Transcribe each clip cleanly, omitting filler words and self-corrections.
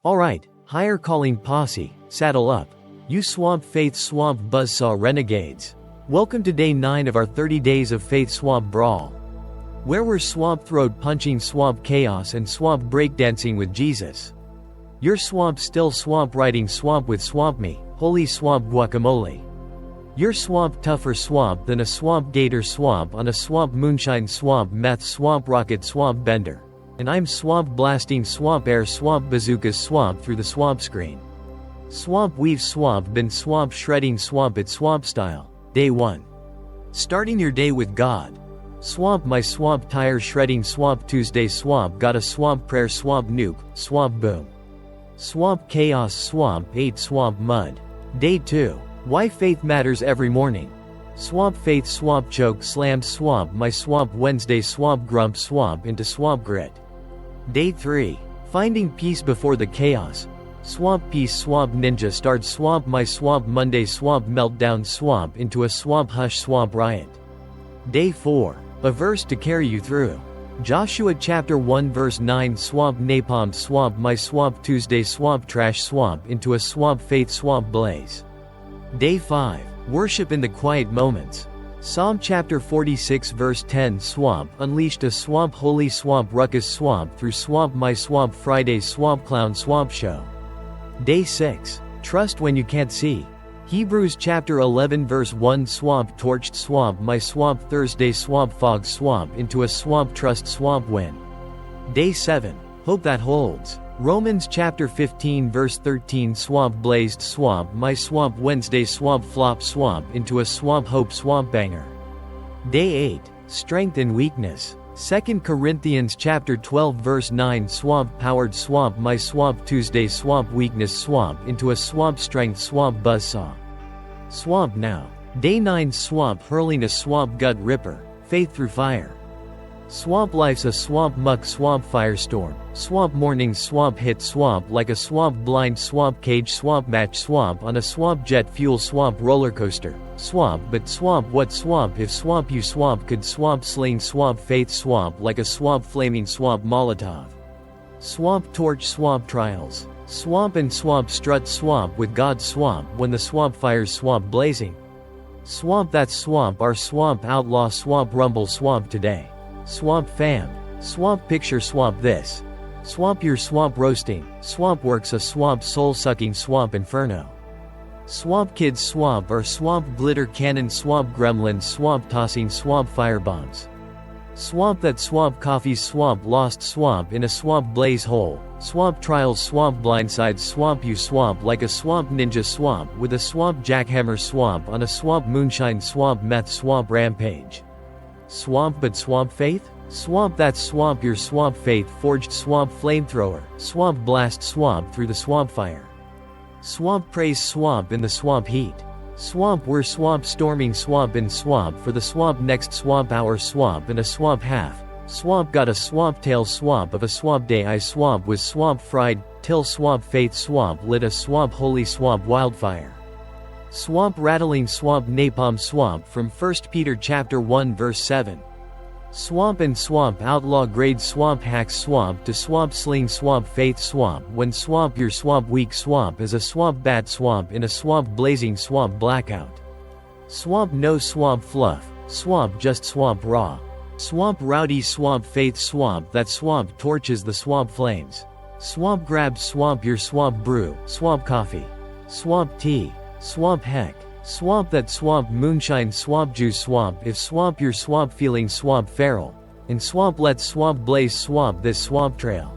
Alright, higher calling posse, saddle up. You Swamp Faith Swamp Buzzsaw Renegades. Welcome to day 9 of our 30 Days of Faith Swamp Brawl, where we're swamp throat punching swamp chaos and swamp breakdancing with Jesus. Your swamp still swamp riding swamp with swamp me, holy swamp guacamole. Your swamp tougher swamp than a swamp gator swamp on a swamp moonshine swamp meth swamp rocket swamp bender. And I'm swamp blasting swamp air swamp bazookas swamp through the swamp screen. Swamp weave swamp bin swamp shredding swamp it swamp style. Day 1. Starting your day with God. Swamp my swamp tire shredding swamp Tuesday swamp got a swamp prayer swamp nuke, swamp boom. Swamp chaos swamp 8 swamp mud. Day 2. Why faith matters every morning. Swamp faith swamp choke slammed swamp my swamp Wednesday swamp grump swamp into swamp grit. Day 3. Finding peace before the chaos. Swamp peace swamp ninja start swamp my swamp Monday swamp meltdown swamp into a swamp hush swamp riot. Day 4. A verse to carry you through. Joshua chapter 1 verse 9 swamp napalm swamp my swamp Tuesday swamp trash swamp into a swamp faith swamp blaze. Day 5. Worship in the quiet moments. Psalm chapter 46 verse 10 swamp unleashed a swamp holy swamp ruckus swamp through swamp my swamp Friday swamp clown swamp show. Day 6. Trust when you can't see. Hebrews chapter 11 verse 1 swamp torched swamp my swamp Thursday swamp fog swamp into a swamp trust swamp win. Day 7. Hope that holds. Romans chapter 15 verse 13 swamp blazed swamp my swamp Wednesday swamp flop swamp into a swamp hope swamp banger. Day 8. Strength and weakness. 2 Corinthians chapter 12 verse 9 swamp powered swamp my swamp Tuesday swamp weakness swamp into a swamp strength swamp buzzsaw. Swamp now. Day 9 swamp hurling a swamp gut ripper, faith through fire. Swamp life's a swamp muck swamp firestorm, swamp morning swamp hit swamp like a swamp blind swamp cage swamp match swamp on a swamp jet fuel swamp roller coaster, swamp but swamp what swamp if swamp you swamp could swamp sling swamp faith swamp like a swamp flaming swamp molotov. Swamp torch swamp trials, swamp and swamp strut swamp with God swamp when the swamp fires swamp blazing. Swamp that swamp our swamp outlaw swamp rumble swamp today. Swamp fam. Swamp picture swamp this. Swamp your swamp roasting. Swamp works a swamp soul sucking swamp inferno. Swamp kids swamp or swamp glitter cannon swamp gremlins swamp tossing swamp firebombs. Swamp that swamp coffee swamp lost swamp in a swamp blaze hole. Swamp trials swamp blindsides swamp you swamp like a swamp ninja swamp with a swamp jackhammer swamp on a swamp moonshine swamp meth swamp rampage. Swamp but swamp faith? Swamp that swamp your swamp faith forged swamp flamethrower, swamp blast swamp through the swamp fire. Swamp praise swamp in the swamp heat. Swamp we're swamp storming swamp in swamp for the swamp next swamp hour swamp and a swamp half. Swamp got a swamp tail swamp of a swamp day I swamp was swamp fried till swamp faith swamp lit a swamp holy swamp wildfire. Swamp rattling swamp napalm swamp from 1 Peter chapter 1 verse 7. Swamp and swamp outlaw grade swamp hack swamp to swamp sling swamp faith swamp when swamp your swamp weak swamp is a swamp bat swamp in a swamp blazing swamp blackout. Swamp no swamp fluff, swamp just swamp raw. Swamp rowdy swamp faith swamp that swamp torches the swamp flames. Swamp grab swamp your swamp brew, swamp coffee. Swamp tea. Swamp heck. Swamp that swamp moonshine swamp juice swamp if swamp your swamp feeling swamp feral. And swamp let swamp blaze swamp this swamp trail.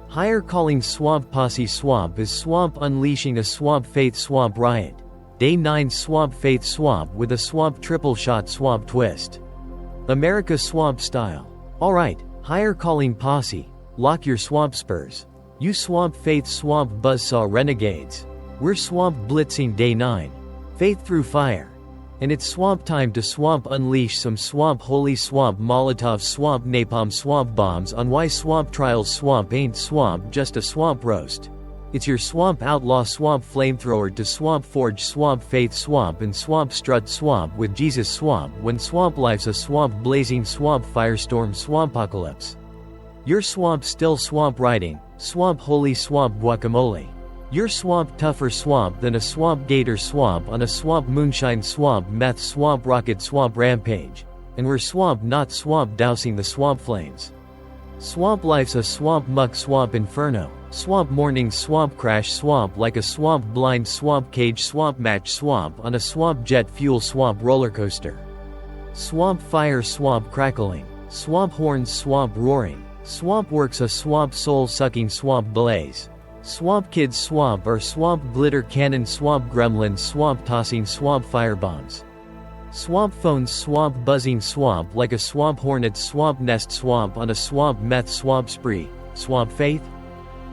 Higher calling swamp posse swamp is swamp unleashing a swamp faith swamp riot. Day 9 swamp faith swamp with a swamp triple shot swamp twist. America swamp style. Alright, higher calling posse, lock your swamp spurs. You swamp faith swamp buzzsaw renegades. We're swamp blitzing day 9. Faith through fire. And it's swamp time to swamp unleash some swamp holy swamp molotov swamp napalm swamp bombs on why swamp trials swamp ain't swamp just a swamp roast. It's your swamp outlaw swamp flamethrower to swamp forge swamp faith swamp and swamp strut swamp with Jesus swamp when swamp life's a swamp blazing swamp firestorm swampocalypse. Your swamp still swamp riding, Swamp holy swamp guacamole. Your swamp tougher swamp than a swamp gator swamp on a swamp moonshine swamp meth swamp rocket swamp rampage. And we're swamp not swamp dousing the swamp flames. Swamp life's a swamp muck swamp inferno. Swamp morning swamp crash swamp like a swamp blind swamp cage swamp match swamp on a swamp jet fuel swamp roller coaster. Swamp fire swamp crackling. Swamp horns swamp roaring. Swamp works a swamp soul sucking swamp blaze. Swamp kids swamp or swamp glitter cannon swamp gremlin swamp tossing swamp firebombs. Swamp phones swamp buzzing swamp like a swamp hornet swamp nest swamp on a swamp meth swamp spree. Swamp faith?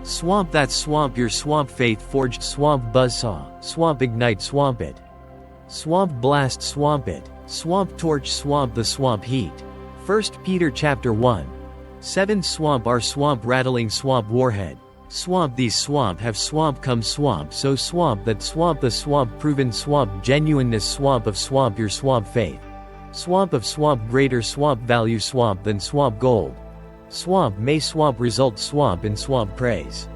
Swamp that swamp your swamp faith forged swamp buzzsaw. Swamp ignite swamp it. Swamp blast swamp it. Swamp torch swamp the swamp heat. 1 Peter chapter 1:7 Swamp our swamp rattling swamp warhead. Swamp these swamp have swamp come swamp so swamp that swamp the swamp proven swamp genuineness swamp of swamp your swamp faith. Swamp of swamp greater swamp value swamp than swamp gold. Swamp may swamp result swamp in swamp praise.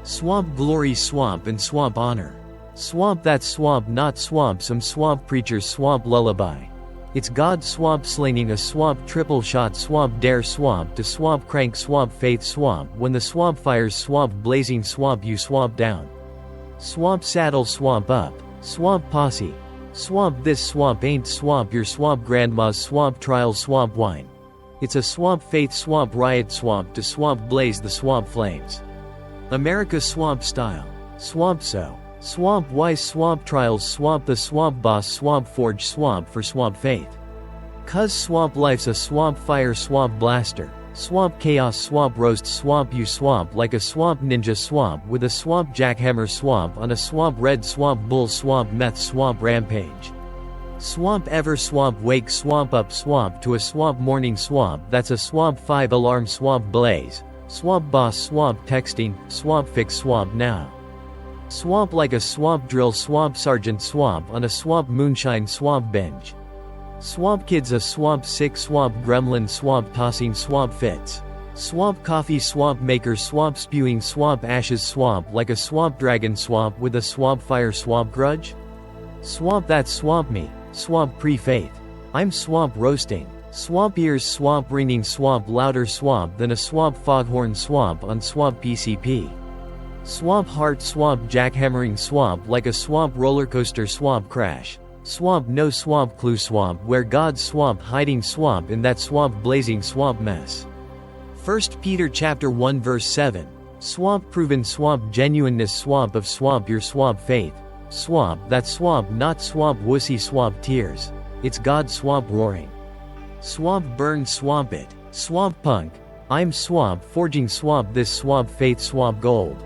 Swamp glory swamp and swamp honor. Swamp that swamp not swamp some swamp preacher's swamp lullaby. It's God swamp slinging a swamp triple shot swamp dare swamp to swamp crank swamp faith swamp when the swamp fires swamp blazing swamp you swamp down. Swamp saddle swamp up. Swamp posse. Swamp this swamp ain't swamp your swamp grandma's swamp trial swamp wine. It's a swamp faith swamp riot swamp to swamp blaze the swamp flames. America swamp style. Swamp so. Swamp wise swamp trials swamp the swamp boss swamp forge swamp for swamp faith. Cuz swamp life's a swamp fire swamp blaster. Swamp chaos swamp roast swamp you swamp like a swamp ninja swamp with a swamp jackhammer swamp on a swamp red swamp bull swamp meth swamp rampage. Swamp ever swamp wake swamp up swamp to a swamp morning swamp that's a swamp 5 alarm swamp blaze. Swamp boss swamp texting swamp fix swamp now. Swamp like a swamp drill swamp sergeant swamp on a swamp moonshine swamp binge. Swamp kids a swamp sick swamp gremlin swamp tossing swamp fits. Swamp coffee swamp maker swamp spewing swamp ashes swamp like a swamp dragon swamp with a swamp fire swamp grudge. Swamp that swamp me, swamp pre-faith. I'm swamp roasting. Swamp ears swamp ringing swamp louder swamp than a swamp foghorn swamp on swamp PCP. Swamp heart swamp jackhammering swamp like a swamp roller coaster swamp crash. Swamp no swamp clue swamp where God's swamp hiding swamp in that swamp blazing swamp mess. 1 Peter chapter 1 verse 7. Swamp proven swamp genuineness swamp of swamp your swamp faith. Swamp that swamp not swamp wussy swamp tears. It's God swamp roaring. Swamp burn swamp it. Swamp punk. I'm swamp forging swamp this swamp faith swamp gold.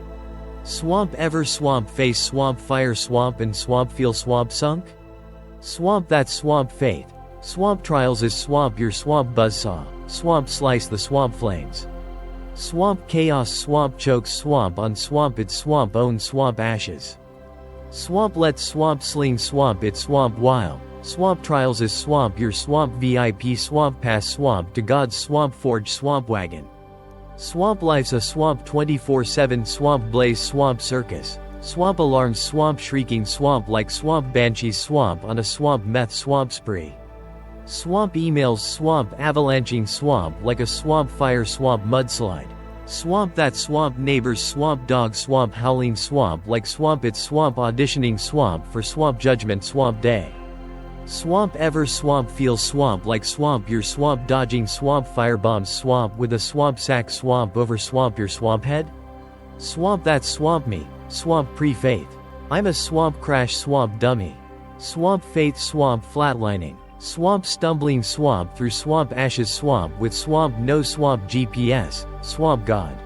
Swamp ever swamp face swamp fire swamp and swamp feel swamp sunk? Swamp that swamp faith. Swamp trials is swamp your swamp buzzsaw. Swamp slice the swamp flames. Swamp chaos swamp chokes swamp on swamp its swamp own swamp ashes. Swamp let swamp sling swamp it swamp wild. Swamp trials is swamp your swamp VIP swamp pass swamp to God's swamp forge swamp wagon. Swamp life's a swamp 24/7 swamp blaze swamp circus. Swamp alarms swamp shrieking swamp like swamp banshees swamp on a swamp meth swamp spree. Swamp emails swamp avalanching swamp like a swamp fire swamp mudslide. Swamp that swamp neighbors swamp dog swamp howling swamp like swamp it's swamp auditioning swamp for swamp judgment swamp day. Swamp ever swamp feels swamp like swamp your swamp dodging swamp firebombs swamp with a swamp sack swamp over swamp your swamp head? Swamp that swamp me, swamp pre-faith. I'm a swamp crash swamp dummy. Swamp faith swamp flatlining. Swamp stumbling swamp through swamp ashes swamp with swamp no swamp GPS, swamp god.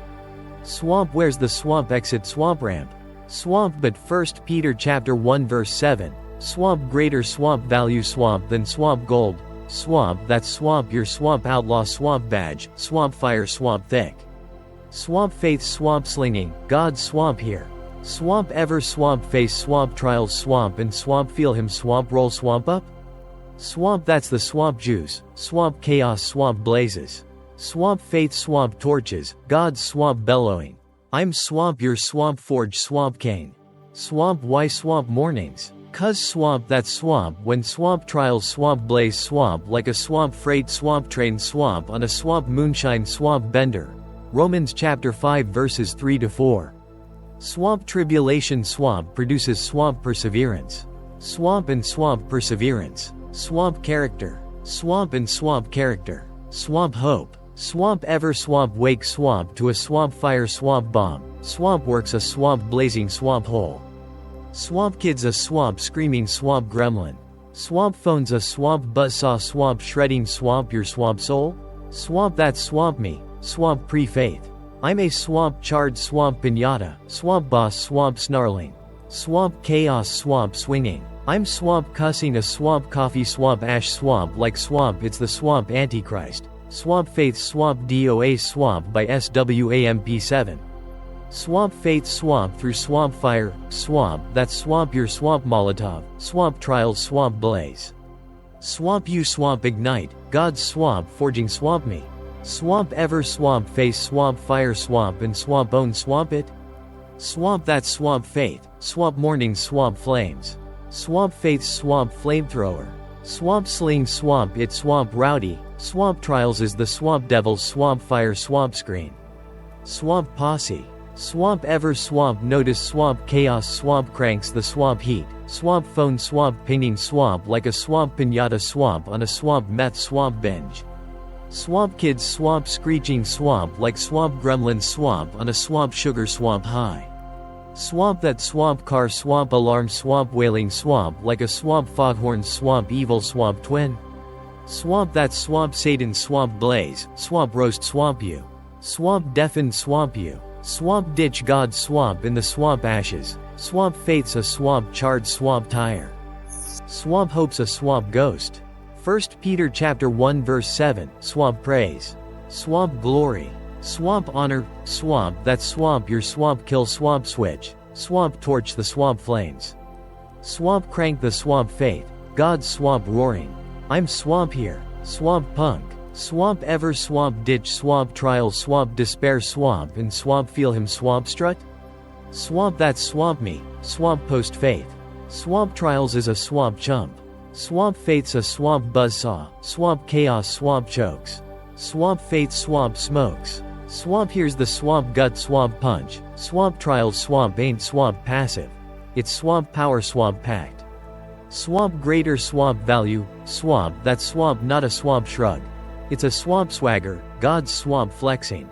Swamp where's the swamp exit swamp ramp? Swamp but 1 Peter chapter 1 verse 7. Swamp greater swamp value swamp than swamp gold. Swamp that swamp your swamp outlaw swamp badge, swamp fire swamp thick. Swamp faith swamp slinging, God swamp here. Swamp ever swamp face swamp trials swamp and swamp feel him swamp roll swamp up? Swamp that's the swamp juice, swamp chaos swamp blazes. Swamp faith swamp torches, God's swamp bellowing. I'm Swamp, your Swamp Forge Swamp Cane. Swamp, why Swamp mornings? Cuz Swamp, that Swamp, when Swamp trials, Swamp blaze, Swamp like a Swamp freight, Swamp train, Swamp on a Swamp moonshine, Swamp bender. Romans chapter 5 verses 3-4. Swamp tribulation, Swamp produces Swamp perseverance. Swamp and Swamp perseverance. Swamp character. Swamp and Swamp character. Swamp hope. Swamp ever, Swamp wake, Swamp to a Swamp fire, Swamp bomb. Swamp works, a Swamp blazing, Swamp hole. Swamp kids, a Swamp screaming, Swamp gremlin. Swamp phones, a Swamp buzzsaw, Swamp shredding, Swamp your Swamp soul. Swamp, that Swamp me, Swamp pre-faith. I'm a Swamp charged, Swamp pinata, Swamp boss, Swamp snarling. Swamp chaos, Swamp swinging. I'm Swamp cussing, a Swamp coffee, Swamp ash, Swamp like Swamp, it's the Swamp Antichrist. Swamp faith, Swamp DOA, Swamp by SWAMP7. Swamp faith, Swamp through Swamp fire, Swamp, that Swamp your Swamp Molotov, Swamp trials, Swamp blaze. Swamp you, Swamp ignite, God's Swamp forging, Swamp me. Swamp ever, Swamp face, Swamp fire, Swamp and Swamp own, Swamp it. Swamp, that Swamp faith, Swamp morning, Swamp flames. Swamp faith, Swamp flamethrower. Swamp sling, Swamp it, Swamp rowdy. Swamp trials is the Swamp devil, Swamp fire, Swamp screen. Swamp posse. Swamp ever, Swamp notice, Swamp chaos, Swamp cranks, the Swamp heat. Swamp phone, Swamp pinging, Swamp like a Swamp pinata, Swamp on a Swamp meth, Swamp binge. Swamp kids, Swamp screeching, Swamp like Swamp gremlin, Swamp on a Swamp sugar, Swamp high. Swamp, that Swamp car, Swamp alarm, Swamp wailing, Swamp like a Swamp foghorn, Swamp evil, Swamp twin. Swamp, that Swamp Satan, Swamp blaze, Swamp roast, Swamp you. Swamp deafen, Swamp you. Swamp ditch, God Swamp in the Swamp ashes. Swamp faith's, a Swamp charged, Swamp tire. Swamp hopes, a Swamp ghost. 1 Peter chapter 1 verse 7, Swamp praise. Swamp glory. Swamp honor, Swamp, that Swamp your Swamp kill, Swamp switch. Swamp torch, the Swamp flames. Swamp crank, the Swamp faith. God's Swamp roaring. I'm Swamp here, Swamp punk. Swamp ever, Swamp ditch, Swamp trial, Swamp despair, Swamp and Swamp feel him, Swamp strut. Swamp, that Swamp me, Swamp post faith. Swamp trials is a Swamp chump. Swamp faith's, a Swamp buzzsaw. Swamp chaos, Swamp chokes. Swamp faith, Swamp smokes. Swamp here's the Swamp gut, Swamp punch. Swamp trials, Swamp ain't Swamp passive. It's Swamp power, Swamp packed. Swamp greater, Swamp value. Swamp, that Swamp not a Swamp shrug. It's a Swamp swagger, God's Swamp flexing.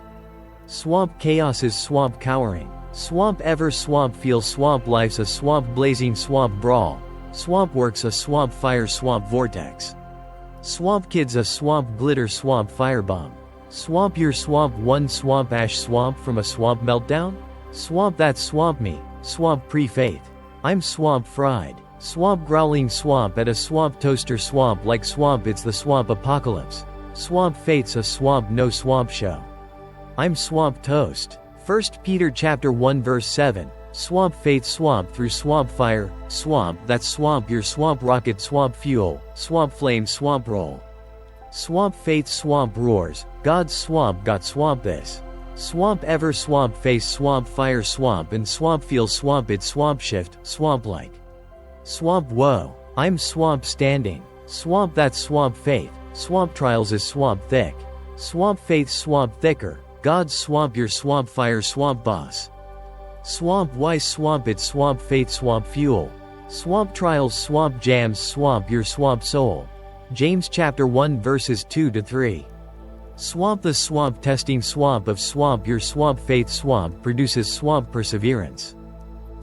Swamp chaos is Swamp cowering. Swamp ever, Swamp feel, Swamp life's, a Swamp blazing, Swamp brawl. Swamp works, a Swamp fire, Swamp vortex. Swamp kids, a Swamp glitter, Swamp firebomb. Swamp your Swamp one, Swamp ash, Swamp from a Swamp meltdown. Swamp, that Swamp me, Swamp pre-faith. I'm Swamp fried. Swamp growling, Swamp at a Swamp toaster, Swamp like Swamp, it's the Swamp apocalypse. Swamp faith's, a Swamp no Swamp show. I'm Swamp toast. 1 Peter chapter 1 verse 7, Swamp faith, Swamp through Swamp fire, Swamp, that Swamp your Swamp rocket, Swamp fuel, Swamp flame, Swamp roll. Swamp faith, Swamp roars, God's Swamp got Swamp this. Swamp ever, Swamp face, Swamp fire, Swamp and Swamp feel, Swamp it, Swamp shift, Swamp like. Swamp whoa, I'm Swamp standing. Swamp, that Swamp faith. Swamp trials is Swamp thick. Swamp faith, Swamp thicker. God's Swamp your Swamp fire, Swamp boss. Swamp wise, Swamp it, Swamp faith, Swamp fuel. Swamp trials, Swamp jams, Swamp your Swamp soul. James chapter 1 verses 2-3. Swamp the Swamp testing, Swamp of Swamp your Swamp faith, Swamp produces Swamp perseverance.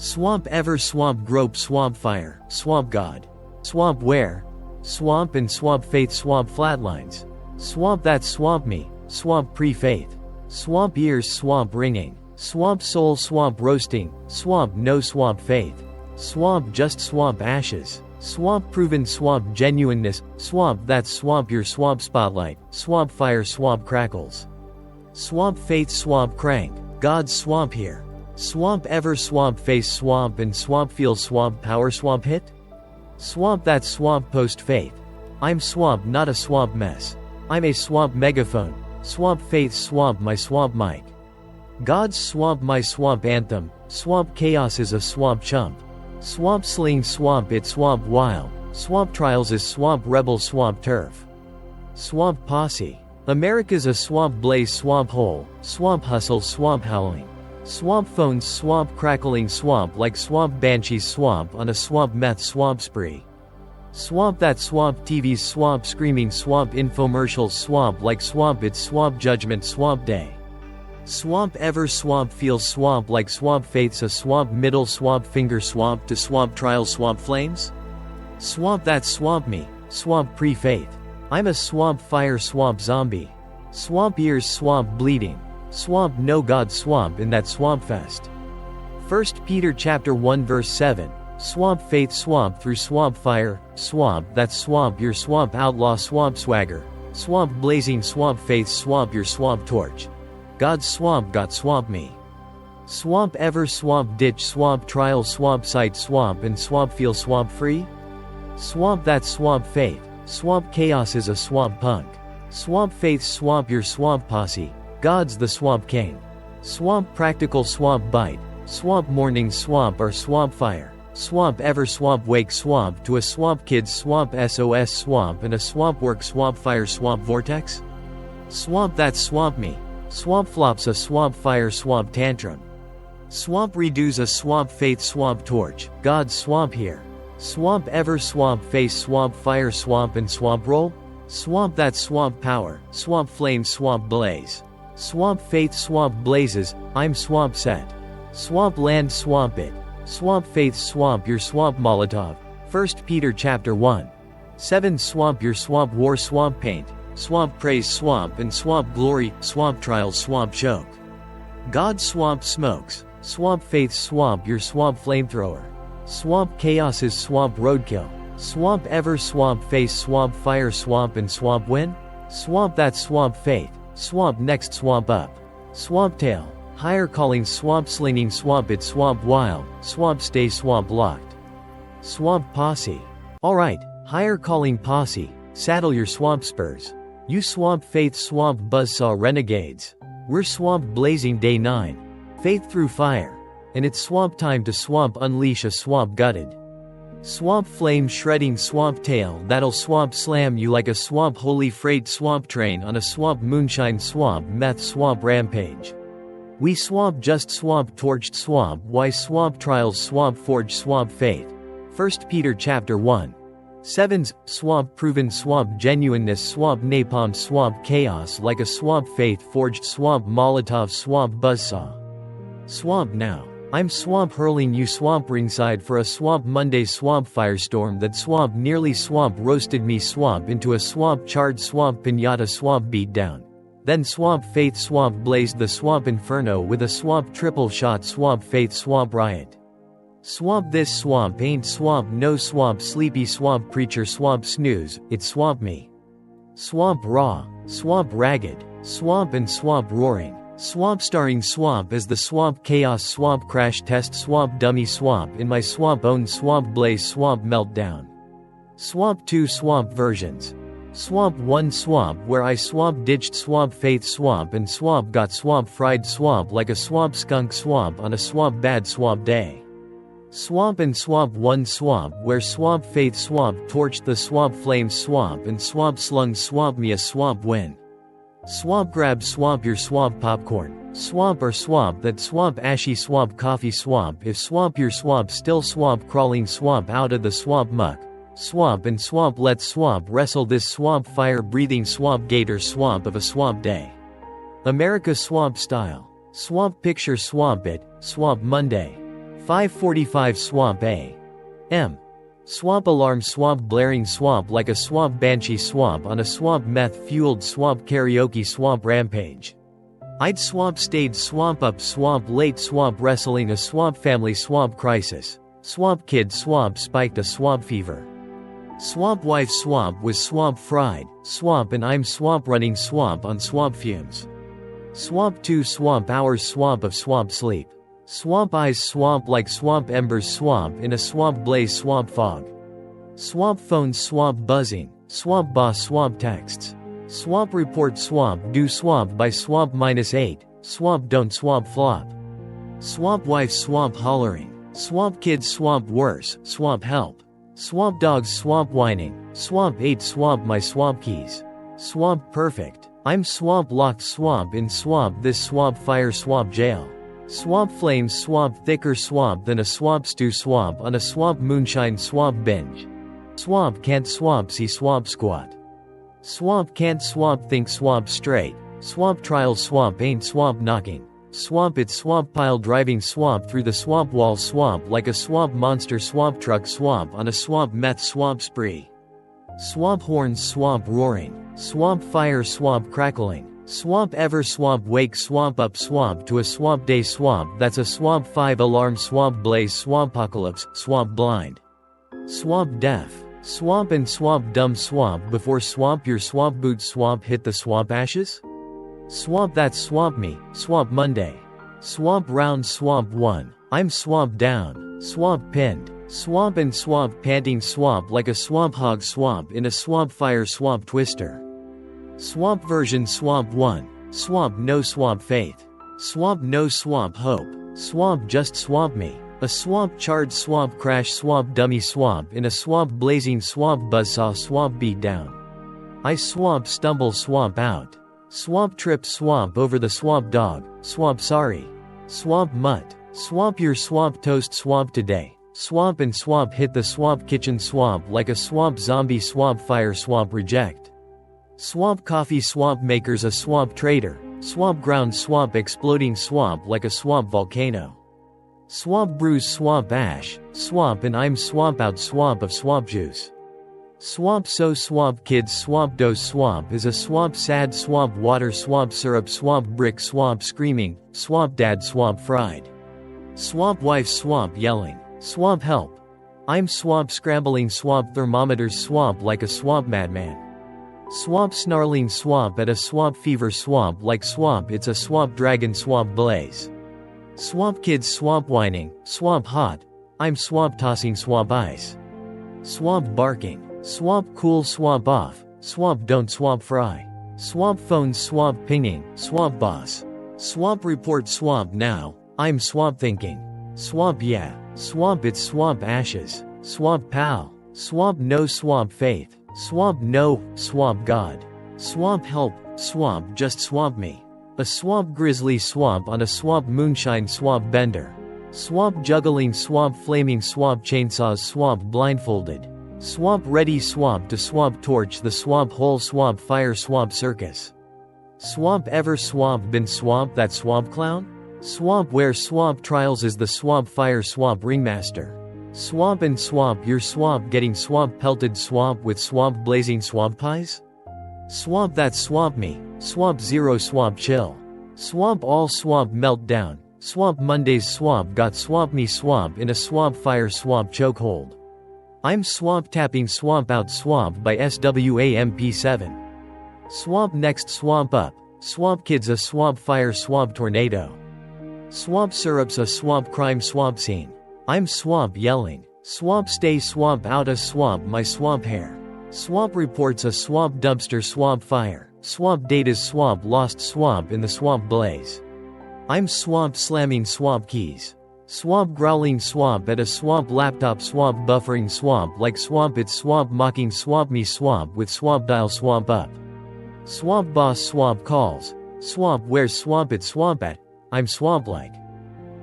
Swamp ever, Swamp grope, Swamp fire, Swamp God. Swamp where? Swamp and Swamp faith, Swamp flatlines. Swamp, that Swamp me, Swamp pre-faith. Swamp ears, Swamp ringing. Swamp soul, Swamp roasting. Swamp no Swamp faith. Swamp just Swamp ashes. Swamp proven, Swamp genuineness. Swamp, that Swamp your Swamp spotlight. Swamp fire, Swamp crackles. Swamp faith, Swamp crank. God's Swamp here. Swamp ever, Swamp face, Swamp and Swamp feel, Swamp power, Swamp hit. Swamp, that Swamp post faith. I'm Swamp, not a Swamp mess. I'm a Swamp megaphone. Swamp faith, Swamp my Swamp mic. God's swamp, my swamp anthem. Swamp chaos is a swamp chump. Swamp sling, swamp it, swamp wild. Swamp trials is swamp rebel, swamp turf. Swamp posse. America's a swamp blaze, swamp hole. Swamp hustle, swamp howling. Swamp phones, swamp crackling, swamp like swamp banshees, swamp on a swamp meth, swamp spree. Swamp that, swamp TV's, swamp screaming, swamp infomercials, swamp like swamp it's, swamp judgment, swamp day. Swamp ever, swamp feels, swamp like swamp faiths, a swamp middle, swamp finger, swamp to swamp trials, swamp flames. Swamp that, swamp me, swamp pre-faith. I'm a swamp fire, swamp zombie. Swamp ears, swamp bleeding. Swamp no God, swamp in that swamp fest. 1 Peter chapter 1 verse 7. Swamp faith, swamp through swamp fire. Swamp that, swamp your swamp outlaw, swamp swagger. Swamp blazing, swamp faith, swamp your swamp torch. God's swamp got swamp me. Swamp ever, swamp ditch, swamp trial, swamp sight, swamp and swamp feel, swamp free. Swamp that, swamp faith. Swamp chaos is a swamp punk. Swamp faith, swamp your swamp posse. God's the swamp king. Swamp practical, swamp bite. Swamp morning, swamp or swamp fire. Swamp ever, swamp wake, swamp to a swamp kids, swamp SOS, swamp and a swamp work, swamp fire, swamp vortex. Swamp that, swamp me. Swamp flops, a swamp fire, swamp tantrum. Swamp redos, a swamp faith, swamp torch. God's swamp here. Swamp ever, swamp face, swamp fire, swamp and swamp roll. Swamp that, swamp power, swamp flame, swamp blaze. Swamp faith, swamp blazes, I'm swamp set. Swamp land, swamp it. Swamp faith, swamp your swamp Molotov. 1 Peter chapter 1. 7 Swamp your swamp war, swamp paint. Swamp praise, swamp and swamp glory, swamp trials, swamp choke. God swamp smokes. Swamp faith, swamp your swamp flamethrower. Swamp chaos is swamp roadkill. Swamp ever, swamp face, swamp fire, swamp and swamp win. Swamp that, swamp faith. Swamp next, swamp up. Swamp tail. Higher calling, swamp slinging, swamp it, swamp wild. Swamp stay, swamp locked. Swamp posse. Alright, higher calling posse. Saddle your swamp spurs. You swamp faith, swamp buzzsaw renegades. We're swamp blazing day 9. Faith through fire. And it's swamp time to swamp unleash a swamp gutted. Swamp flame shredding, swamp tail that'll swamp slam you like a swamp holy freight, swamp train on a swamp moonshine, swamp meth, swamp rampage. We swamp just, swamp torched, swamp why, swamp trials, swamp forge, swamp faith. 1 Peter chapter 1. 7's swamp proven, swamp genuineness, swamp napalm, swamp chaos like a swamp faith forged, swamp Molotov, swamp buzzsaw. Swamp now. I'm swamp hurling you swamp ringside for a swamp Monday, swamp firestorm that swamp nearly swamp roasted me, swamp into a swamp charred, swamp pinata, swamp beat down. Then swamp faith, swamp blazed the swamp inferno with a swamp triple shot, swamp faith, swamp riot. Swamp this, swamp ain't, swamp no, swamp sleepy, swamp preacher, swamp snooze, it's swamp me. Swamp raw, swamp ragged, swamp and swamp roaring. Swamp starring swamp as the swamp chaos, swamp crash test, swamp dummy, swamp in my swamp own, swamp blaze, swamp meltdown. Swamp 2 swamp versions. Swamp 1 swamp where I swamp ditched, swamp faith, swamp and swamp got swamp fried, swamp like a swamp skunk, swamp on a swamp bad swamp day. Swamp and swamp 1 swamp where swamp faith, swamp torched the swamp flames, swamp and swamp slung, swamp me a swamp win. Swamp grab, swamp your swamp popcorn. Swamp or swamp that, swamp ashy, swamp coffee, swamp if swamp your swamp still, swamp crawling, swamp out of the swamp muck. Swamp and swamp let's swamp wrestle this swamp fire breathing, swamp gator, swamp of a swamp day. America swamp style. Swamp picture, swamp it, swamp Monday. 5:45 swamp A.M. Swamp alarm, swamp blaring, swamp like a swamp banshee, swamp on a swamp meth fueled, swamp karaoke, swamp rampage. I'd swamp stayed, swamp up, swamp late, swamp wrestling a swamp family, swamp crisis. Swamp kid, swamp spiked a swamp fever. Swamp wife, swamp was swamp fried, swamp and I'm swamp running, swamp on swamp fumes. Swamp 2 swamp hours, swamp of swamp sleep. Swamp eyes, swamp like swamp embers, swamp in a swamp blaze, swamp fog. Swamp phone, swamp buzzing, swamp boss, swamp texts. Swamp report, swamp do, swamp by swamp -8. Swamp don't swamp flop. Swamp wife swamp hollering. Swamp kids swamp worse, swamp help. Swamp dogs swamp whining. Swamp 8 swamp my swamp keys. Swamp perfect. I'm swamp locked swamp in swamp this swamp fire swamp jail. Swamp flames swamp thicker swamp than a swamp stew swamp on a swamp moonshine swamp binge. Swamp can't swamp see swamp squat. Swamp can't swamp think swamp straight. Swamp trial swamp ain't swamp knocking. Swamp it's swamp pile driving swamp through the swamp wall swamp like a swamp monster swamp truck swamp on a swamp meth swamp spree. Swamp horns swamp roaring. Swamp fire swamp crackling. Swamp ever swamp wake swamp up swamp to a swamp day swamp that's a swamp 5 alarm swamp blaze swampocalypse swamp blind. Swamp deaf. Swamp and swamp dumb swamp before swamp your swamp boots swamp hit the swamp ashes? Swamp that swamp me, swamp Monday. Swamp round swamp 1, I'm swamp down, swamp pinned. Swamp and swamp panting swamp like a swamp hog swamp in a swamp fire swamp twister. Swamp version swamp 1, swamp no swamp faith. Swamp no swamp hope, swamp just swamp me. A swamp charred swamp crash swamp dummy swamp in a swamp blazing swamp buzzsaw swamp beat down. I swamp stumble swamp out. Swamp trip swamp over the swamp dog, swamp sorry. Swamp mutt, swamp your swamp toast swamp today. Swamp and swamp hit the swamp kitchen swamp like a swamp zombie swamp fire swamp reject. Swamp coffee swamp makers a swamp trader. Swamp ground swamp exploding swamp like a swamp volcano. Swamp bruise swamp ash, swamp and I'm swamp out swamp of swamp juice. Swamp so swamp kids swamp dose swamp is a swamp sad swamp water swamp syrup swamp brick swamp screaming, swamp dad swamp fried. Swamp wife swamp yelling, swamp help. I'm swamp scrambling swamp thermometers swamp like a swamp madman. Swamp snarling swamp at a swamp fever swamp like swamp it's a swamp dragon swamp blaze. Swamp kids swamp whining, swamp hot. I'm swamp tossing swamp ice. Swamp barking, swamp cool swamp off, swamp don't swamp fry. Swamp phone swamp pinging, swamp boss. Swamp report swamp now, I'm swamp thinking. Swamp yeah, swamp it's swamp ashes, swamp pal. Swamp no swamp faith, swamp no, swamp god. Swamp help, swamp just swamp me. A swamp grizzly swamp on a swamp moonshine swamp bender. Swamp juggling swamp flaming swamp chainsaws swamp blindfolded. Swamp ready swamp to swamp torch the swamp hole swamp fire swamp circus. Swamp ever swamp been swamp that swamp clown? Swamp where swamp trials is the swamp fire swamp ringmaster. Swamp and swamp your swamp getting swamp pelted swamp with swamp blazing swamp pies? Swamp that swamp me, swamp zero swamp chill. Swamp all swamp meltdown, swamp Monday's swamp got swamp me swamp in a swamp fire swamp chokehold. I'm swamp tapping swamp out swamp by SWAMP7. Swamp next swamp up, swamp kids a swamp fire swamp tornado. Swamp syrups a swamp crime swamp scene. I'm swamp yelling, swamp stay swamp out a swamp my swamp hair. Swamp reports a swamp dumpster swamp fire. Swamp data's swamp lost swamp in the swamp blaze. I'm swamp slamming swamp keys. Swamp growling swamp at a swamp laptop swamp buffering swamp like swamp it's swamp mocking swamp me swamp with swamp dial swamp up. Swamp boss swamp calls. Swamp where's swamp it's swamp at, I'm swamp like.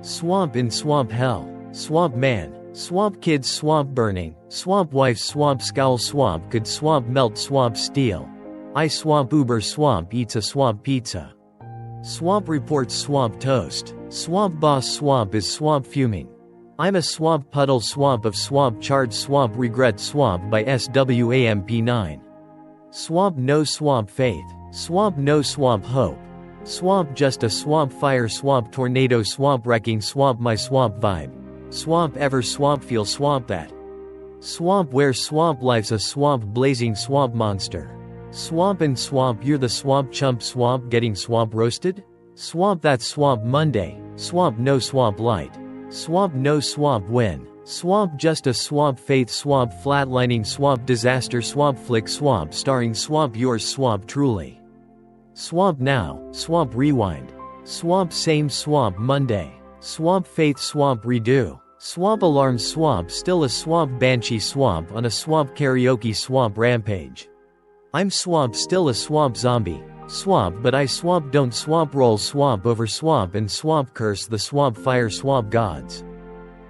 Swamp in swamp hell. Swamp man. Swamp kids swamp burning. Swamp wife swamp scowl swamp could swamp melt swamp steel. I swamp Uber swamp eats a swamp pizza. Swamp reports swamp toast. Swamp boss swamp is swamp fuming. I'm a swamp puddle swamp of swamp charred swamp regret swamp by SWAMP9. Swamp no swamp faith. Swamp no swamp hope. Swamp just a swamp fire swamp tornado swamp wrecking swamp my swamp vibe. Swamp ever swamp feel swamp that. Swamp where swamp life's a swamp blazing swamp monster. Swamp and swamp you're the swamp chump swamp getting swamp roasted? Swamp that swamp Monday. Swamp no swamp light. Swamp no swamp win. Swamp just a swamp faith swamp flatlining swamp disaster swamp flick swamp starring swamp yours swamp truly. Swamp now, swamp rewind. Swamp same swamp Monday. Swamp faith swamp redo. Swamp alarm swamp still a swamp banshee swamp on a swamp karaoke swamp rampage. I'm swamp still a swamp zombie. Swamp but I swamp don't swamp roll swamp over swamp and swamp curse the swamp fire swamp gods.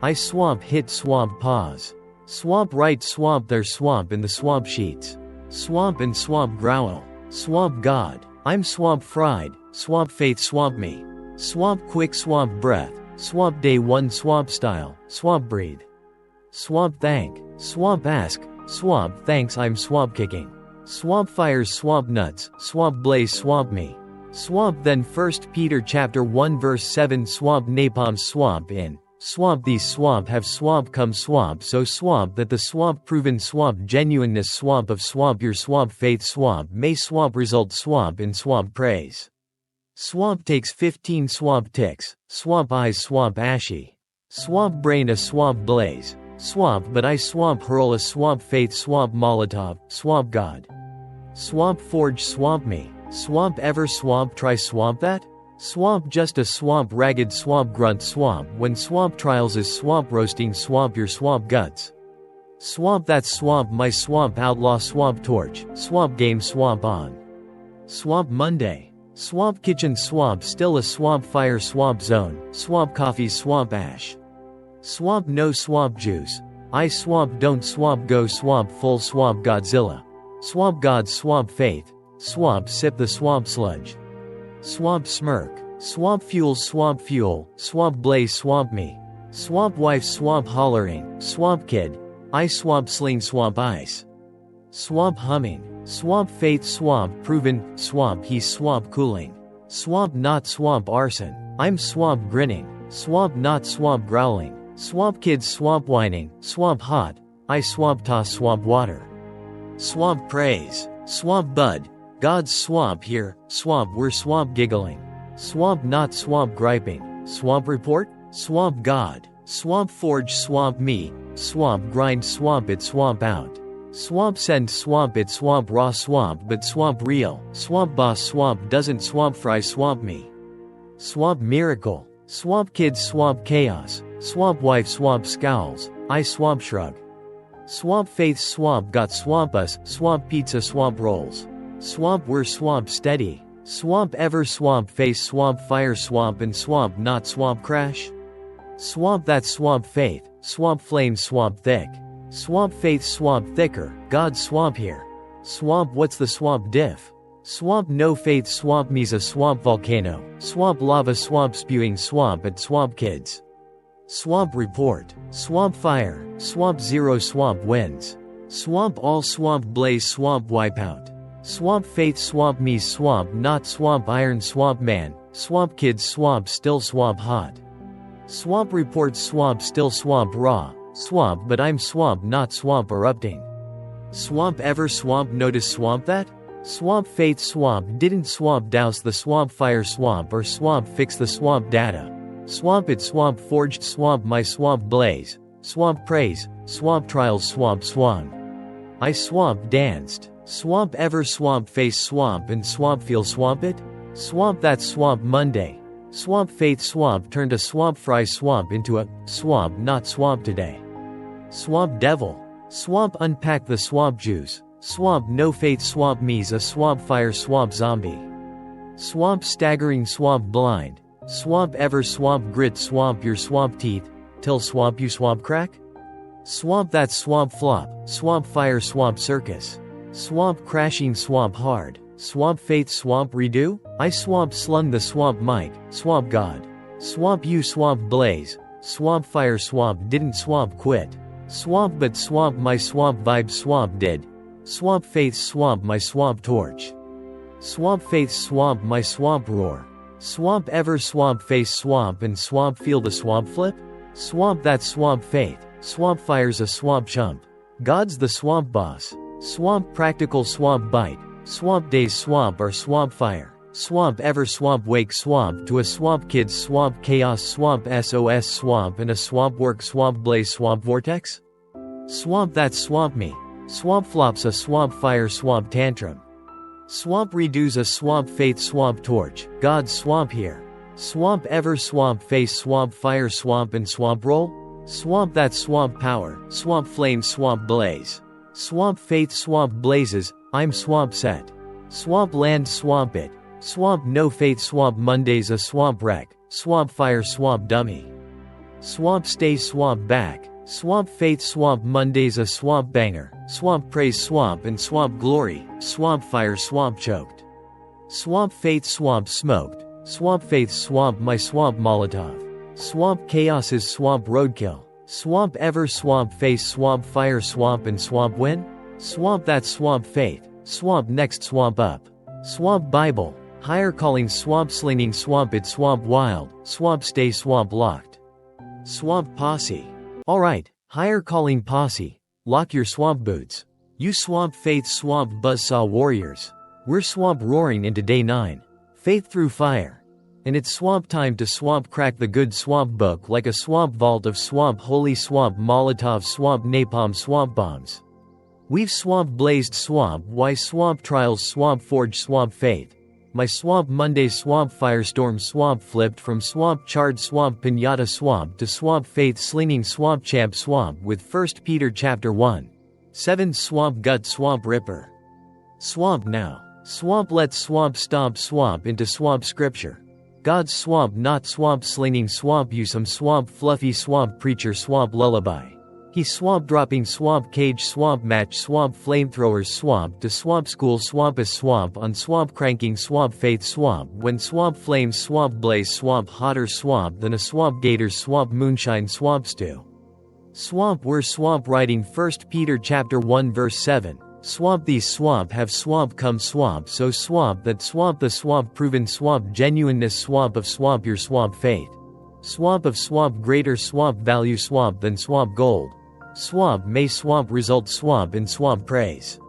I swamp hit swamp pause. Swamp right swamp there swamp in the swamp sheets. Swamp and swamp growl. Swamp god. I'm swamp fried. Swamp faith swamp me. Swamp quick swamp breath. Swamp day one swamp style. Swamp breed. Swamp thank. Swamp ask. Swamp thanks I'm swamp kicking. Swamp fires swamp nuts. Swamp blaze swamp me. Swamp then 1 Peter chapter 1 verse 7 swamp napalm swamp in. Swamp these swamp have swamp come swamp so swamp that the swamp proven swamp genuineness swamp of swamp your swamp faith swamp may swamp result swamp in swamp praise. Swamp takes 15 swamp ticks. Swamp eyes swamp ashy. Swamp brain a swamp blaze. Swamp but I swamp hurl a swamp faith swamp molotov. Swamp god. Swamp forge swamp me. Swamp ever swamp try swamp that? Swamp just a swamp ragged swamp grunt swamp when swamp trials is swamp roasting swamp your swamp guts. Swamp that swamp my swamp outlaw swamp torch. Swamp game swamp on. Swamp Monday. Swamp kitchen swamp still a swamp fire swamp zone. Swamp coffee swamp ash. Swamp no swamp juice. I swamp don't swamp go swamp full swamp Godzilla. Swamp god swamp faith. Swamp sip the swamp sludge. Swamp smirk. Swamp fuel swamp fuel. Swamp blaze swamp me. Swamp wife swamp hollering. Swamp kid. I swamp sling swamp ice. Swamp humming. Swamp faith swamp proven. Swamp he's swamp cooling. Swamp not swamp arson. I'm swamp grinning. Swamp not swamp growling. Swamp kids swamp whining. Swamp hot. I swamp toss swamp water. Swamp praise. Swamp bud. God's swamp here. Swamp we're swamp giggling. Swamp not swamp griping. Swamp report. Swamp god. Swamp forge swamp me. Swamp grind swamp it swamp out. Swamp send swamp it swamp raw swamp but swamp real. Swamp boss swamp doesn't swamp fry swamp me. Swamp miracle. Swamp kids swamp chaos. Swamp wife swamp scowls. I swamp shrug. Swamp faith swamp got swamp us. Swamp pizza swamp rolls. Swamp we're swamp steady. Swamp ever swamp face swamp fire swamp and swamp not swamp crash. Swamp that swamp faith. Swamp flame swamp thick. Swamp faith swamp thicker. God swamp here. Swamp what's the swamp diff? Swamp no faith swamp me's a swamp volcano. Swamp lava swamp spewing swamp at swamp kids. Swamp report. Swamp fire. Swamp zero swamp wins. Swamp all swamp blaze swamp wipeout. Swamp faith swamp me's swamp not swamp iron swamp man. Swamp kids swamp still swamp hot. Swamp report swamp still swamp raw. Swamp but I'm swamp not swamp erupting. Swamp ever swamp notice swamp that? Swamp faith swamp didn't swamp douse the swamp fire swamp or swamp fix the swamp data. Swamp it swamp forged swamp my swamp blaze. Swamp praise. Swamp trials swamp swan. I swamp danced. Swamp ever swamp face swamp and swamp feel swamp it? Swamp that swamp Monday. Swamp faith swamp turned a swamp fry swamp into a swamp not swamp today. Swamp devil. Swamp unpack the swamp juice. Swamp no faith swamp me's a swamp fire swamp zombie. Swamp staggering swamp blind. Swamp ever swamp grit swamp your swamp teeth, till swamp you swamp crack? Swamp that swamp flop. Swamp fire swamp circus. Swamp crashing swamp hard. Swamp faith swamp redo? I swamp slung the swamp mic. Swamp god. Swamp you swamp blaze. Swamp fire swamp didn't swamp quit. Swamp but swamp my swamp vibe swamp did. Swamp faith swamp my swamp torch. Swamp faith swamp my swamp roar. Swamp ever swamp face swamp and swamp feel the swamp flip? Swamp that swamp faith. Swamp fire's a swamp chump. God's the swamp boss. Swamp practical swamp bite. Swamp days swamp or swamp fire. Swamp ever swamp wake swamp to a swamp kids swamp chaos swamp SOS swamp and a swamp work swamp blaze swamp vortex? Swamp that swamp me. Swamp flops a swamp fire swamp tantrum. Swamp redoes a swamp faith swamp torch. God's swamp here. Swamp ever, swamp face, swamp fire, swamp and swamp roll? Swamp that swamp power, swamp flame, swamp blaze. Swamp faith, swamp blazes, I'm swamp set. Swamp land, swamp it. Swamp no faith, swamp Mondays, a swamp wreck. Swamp fire, swamp dummy. Swamp stay, swamp back. Swamp faith, swamp Mondays, a swamp banger. Swamp praise, swamp and swamp glory. Swamp fire, swamp choked. Swamp faith, swamp smoked. Swamp faith, swamp my swamp Molotov. Swamp chaos is swamp roadkill. Swamp ever, swamp face, swamp fire, swamp and swamp win? Swamp that swamp faith. Swamp next, swamp up. Swamp Bible. Higher calling, swamp slinging, swamp it, swamp wild. Swamp stay, swamp locked. Swamp posse. Alright, higher calling posse. Lock your swamp boots. You swamp faith, swamp buzzsaw warriors. We're swamp roaring into day 9. Faith through fire. And it's swamp time to swamp crack the good swamp book like a swamp vault of swamp holy swamp Molotov swamp napalm swamp bombs. We've swamp blazed swamp why swamp trials swamp forge swamp faith. My swamp Monday swamp firestorm swamp flipped from swamp charred swamp pinata swamp to swamp faith slinging swamp champ swamp with 1 Peter chapter 1. 7 swamp gut swamp ripper. Swamp now. Swamp let swamp stomp swamp into swamp scripture. God's swamp not swamp slinging swamp you some swamp fluffy swamp preacher swamp lullaby. He swamp dropping swamp cage swamp match swamp flamethrowers swamp to swamp school swamp is swamp on swamp cranking swamp faith swamp when swamp flames swamp blaze swamp hotter swamp than a swamp gators swamp moonshine swamp stew. Swamp we're swamp writing 1 Peter chapter 1 verse 7. Swamp these swamp have swamp come swamp so swamp that swamp the swamp proven swamp genuineness swamp of swamp your swamp faith. Swamp of swamp greater swamp value swamp than swamp gold. Swamp may swamp result swamp in swamp praise.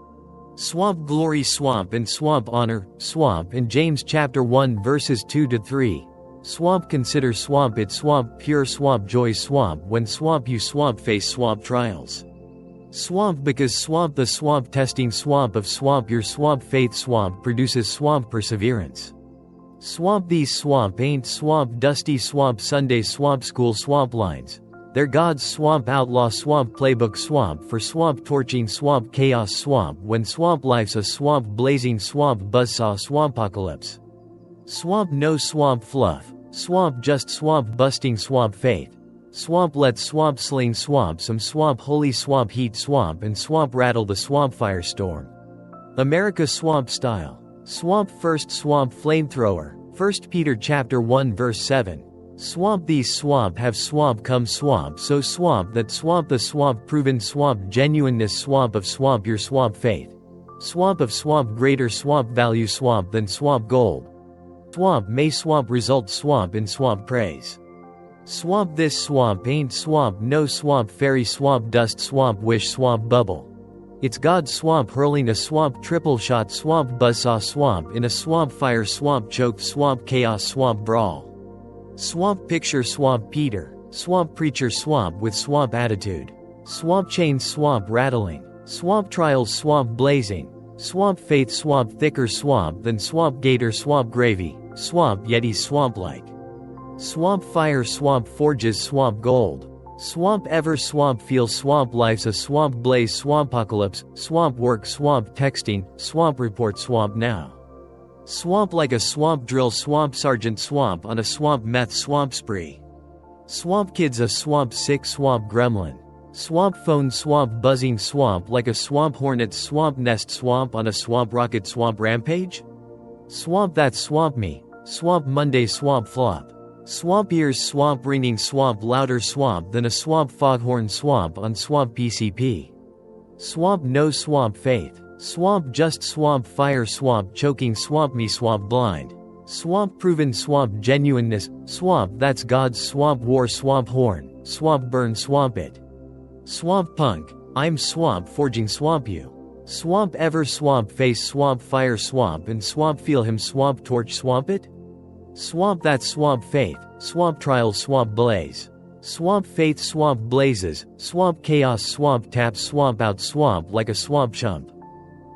Swamp glory swamp and swamp honor, swamp in James chapter 1 verses 2 to 3. Swamp consider swamp it swamp pure swamp joy swamp when swamp you swamp face swamp trials. Swamp because swamp the swamp testing swamp of swamp your swamp faith swamp produces swamp perseverance. Swamp these swamp ain't swamp dusty swamp Sunday swamp school swamp lines. They're God's swamp outlaw swamp playbook swamp for swamp torching swamp chaos swamp when swamp life's a swamp blazing swamp buzzsaw swampocalypse. Swamp no swamp fluff, swamp just swamp busting swamp faith. Swamp let swamp sling swamp some swamp holy swamp heat swamp and swamp rattle the swamp firestorm. America swamp style. Swamp first swamp flamethrower, 1 Peter chapter 1 verse 7. Swamp these swamp have swamp come swamp so swamp that swamp the swamp proven swamp genuineness swamp of swamp your swamp faith. Swamp of swamp greater swamp value swamp than swamp gold. Swamp may swamp result swamp in swamp praise. Swamp this swamp ain't swamp no swamp fairy swamp dust swamp wish swamp bubble. It's God's swamp hurling a swamp triple shot swamp buzzsaw swamp in a swamp fire swamp choke swamp chaos swamp brawl. Swamp picture swamp Peter, swamp preacher swamp with swamp attitude. Swamp chain swamp rattling, swamp trials swamp blazing. Swamp faith swamp thicker swamp than swamp gator swamp gravy, swamp yeti swamp like. Swamp fire swamp forges swamp gold. Swamp ever swamp feel swamp life's a swamp blaze swampocalypse, swamp work swamp texting, swamp report swamp now. Swamp like a swamp drill swamp sergeant swamp on a swamp meth swamp spree. Swamp kids a swamp sick swamp gremlin. Swamp phone swamp buzzing swamp like a swamp hornet swamp nest swamp on a swamp rocket swamp rampage? Swamp that swamp me, swamp Monday swamp flop. Swamp ears swamp ringing swamp louder swamp than a swamp foghorn swamp on swamp PCP. Swamp no swamp faith, swamp just swamp fire swamp choking swamp me swamp blind. Swamp proven swamp genuineness, swamp that's God's swamp war swamp horn, swamp burn swamp it. Swamp punk, I'm swamp forging swamp you. Swamp ever swamp face swamp fire swamp and swamp feel him swamp torch swamp it? Swamp that swamp faith, swamp trials swamp blaze. Swamp faith swamp blazes, swamp chaos swamp taps swamp out swamp like a swamp chump.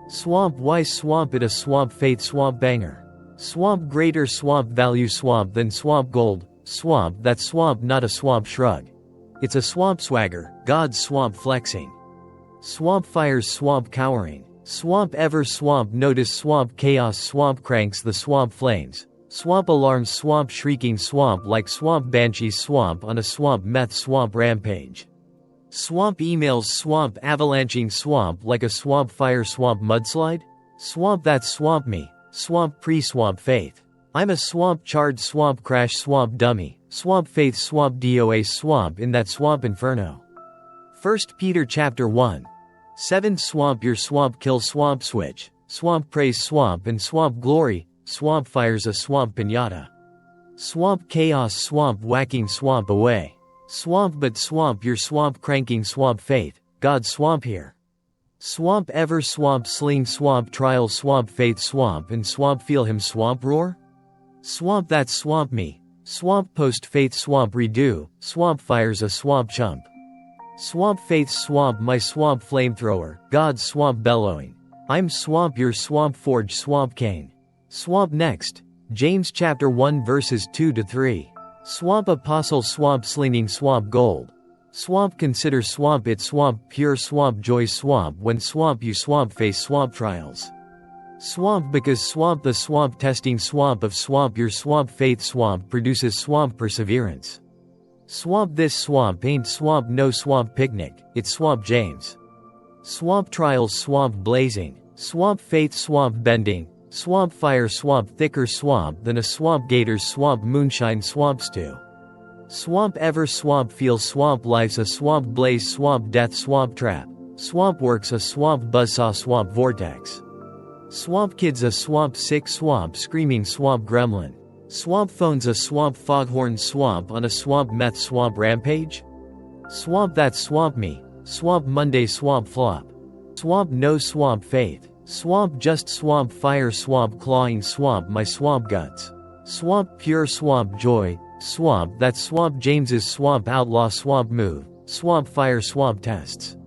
Swamp why swamp it a swamp faith swamp banger. Swamp greater swamp value swamp than swamp gold, swamp that's swamp not a swamp shrug. It's a swamp swagger, God's swamp flexing. Swamp fires swamp cowering. Swamp ever swamp notice swamp chaos swamp cranks the swamp flames. Swamp alarms swamp shrieking swamp like swamp banshees swamp on a swamp meth swamp rampage. Swamp emails swamp avalanching swamp like a swamp fire swamp mudslide. Swamp that swamp me, swamp pre-swamp faith. I'm a swamp charred swamp crash swamp dummy, swamp faith swamp DOA swamp in that swamp inferno. 1 Peter chapter 1:7 Swamp your swamp kill swamp switch, swamp praise swamp and swamp glory, swamp fires a swamp pinata. Swamp chaos swamp whacking swamp away. Swamp but swamp your swamp cranking swamp faith, God swamp here. Swamp ever swamp sling swamp trial swamp faith swamp and swamp feel him swamp roar. Swamp that swamp me, swamp post faith swamp redo, swamp fires a swamp chump. Swamp faith swamp my swamp flamethrower, God swamp bellowing. I'm swamp your swamp forge swamp cane. Swamp next, James chapter 1 verses 2-3. Swamp apostle swamp slinging swamp gold. Swamp consider swamp it swamp pure swamp joy swamp when swamp you swamp face swamp trials. Swamp because swamp the swamp testing swamp of swamp your swamp faith swamp produces swamp perseverance. Swamp this swamp ain't swamp no swamp picnic, it's swamp James. Swamp trials swamp blazing, swamp faith swamp bending, swamp fire swamp thicker swamp than a swamp gator's swamp moonshine swamp stew. Swamp ever swamp feel swamp life's a swamp blaze swamp death swamp trap, swamp works a swamp buzzsaw swamp vortex. Swamp kids a swamp sick swamp screaming swamp gremlin. Swamp phones a swamp foghorn swamp on a swamp meth swamp rampage. Swamp that swamp me, swamp Monday swamp flop. Swamp no swamp faith, swamp just swamp fire swamp clawing swamp my swamp guts. Swamp pure swamp joy, swamp that swamp James's swamp outlaw swamp move, swamp fire swamp tests.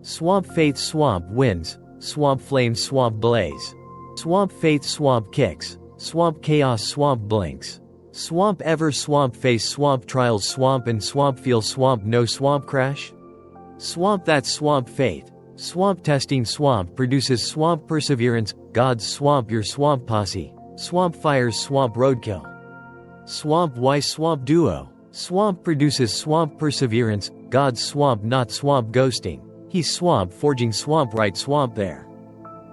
Swamp faith swamp wins, swamp flame swamp blaze. Swamp faith swamp kicks, swamp chaos swamp blinks. Swamp ever swamp face swamp trials swamp and swamp feel swamp no swamp crash. Swamp that swamp faith, swamp testing swamp produces swamp perseverance, God's swamp your swamp posse, swamp fires swamp roadkill. Swamp why swamp duo, swamp produces swamp perseverance, God's swamp not swamp ghosting, he's swamp forging swamp right swamp there.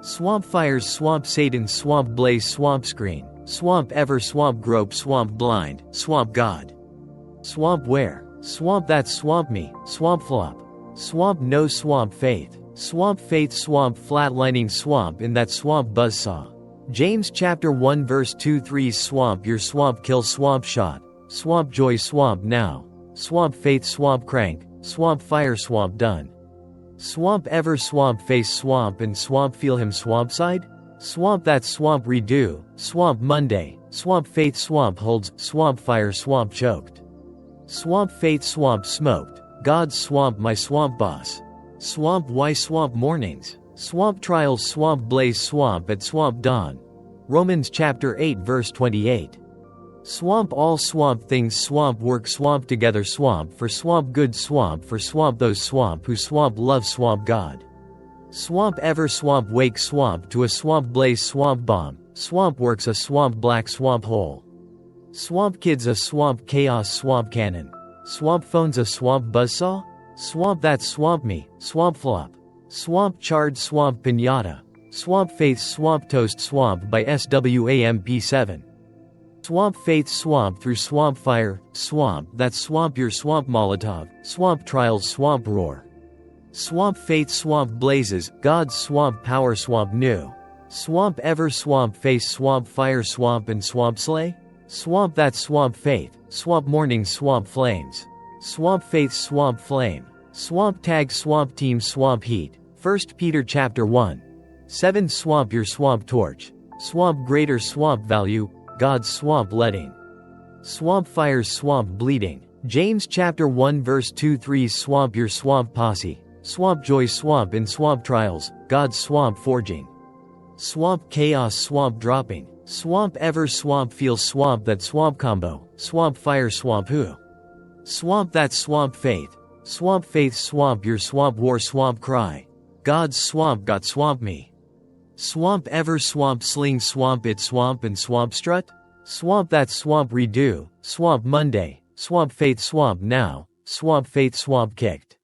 Swamp fires swamp Satan swamp blaze swamp screen, swamp ever swamp grope swamp blind, swamp God. Swamp where, swamp that swamp me, swamp flop. Swamp no swamp faith, swamp faith swamp flatlining swamp in that swamp buzzsaw. James chapter 1 verse 2-3 Swamp your swamp kill swamp shot, swamp joy swamp now, swamp faith swamp crank, swamp fire swamp done. Swamp ever swamp face swamp and swamp feel him swamp side. Swamp that swamp redo, swamp Monday, swamp faith swamp holds, swamp fire swamp choked. Swamp faith swamp smoked, God's swamp my swamp boss. Swamp why swamp mornings, swamp trials swamp blaze swamp at swamp dawn. Romans chapter 8 verse 28. Swamp all swamp things swamp work swamp together swamp for swamp good swamp for swamp those swamp who swamp love swamp God. Swamp ever swamp wake swamp to a swamp blaze swamp bomb, swamp works a swamp black swamp hole. Swamp kids a swamp chaos swamp cannon, swamp phones a swamp buzzsaw, swamp that swamp me, swamp flop. Swamp charred swamp pinata, swamp faith swamp toast swamp by SWAMP7. Swamp faith swamp through swamp fire, swamp that swamp your swamp molotov, swamp trials swamp roar. Swamp faith swamp blazes, God's swamp power swamp new. Swamp ever swamp face swamp fire swamp and swamp slay. Swamp that swamp faith, swamp morning swamp flames. Swamp faith swamp flame, swamp tag swamp team swamp heat. 1 Peter chapter 1:7 Swamp your swamp torch, swamp greater swamp value, God's swamp letting. Swamp fires swamp bleeding. James chapter 1 verse 2-3 Swamp your swamp posse, swamp joy swamp in swamp trials, God's swamp forging. Swamp chaos swamp dropping, Swamp ever swamp feel swamp that swamp combo, swamp fire swamp who? Swamp that swamp faith swamp your swamp war swamp cry. God's swamp got swamp me. Swamp ever swamp sling swamp it swamp and swamp strut? Swamp that swamp redo, swamp Monday, swamp faith swamp now, swamp faith swamp kicked.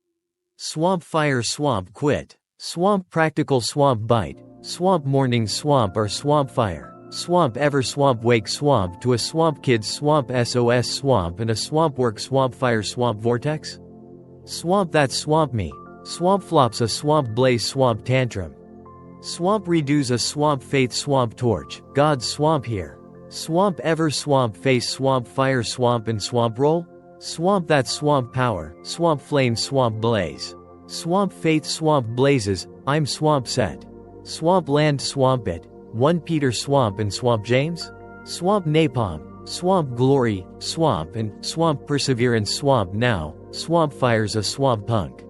Swamp fire swamp quit, swamp practical swamp bite, swamp morning swamp or swamp fire. Swamp ever swamp wake swamp to a swamp kids swamp SOS swamp and a swamp work swamp fire swamp vortex? Swamp that swamp me. Swamp flops a swamp blaze swamp tantrum. Swamp redoes a swamp faith swamp torch, God's swamp here. Swamp ever swamp face swamp fire swamp and swamp roll? Swamp that swamp power, swamp flame swamp blaze. Swamp faith swamp blazes, I'm swamp set. Swamp land swamp it. 1 Peter swamp and swamp James? Swamp napalm, swamp glory, swamp and swamp perseverance swamp now, swamp fires a swamp punk.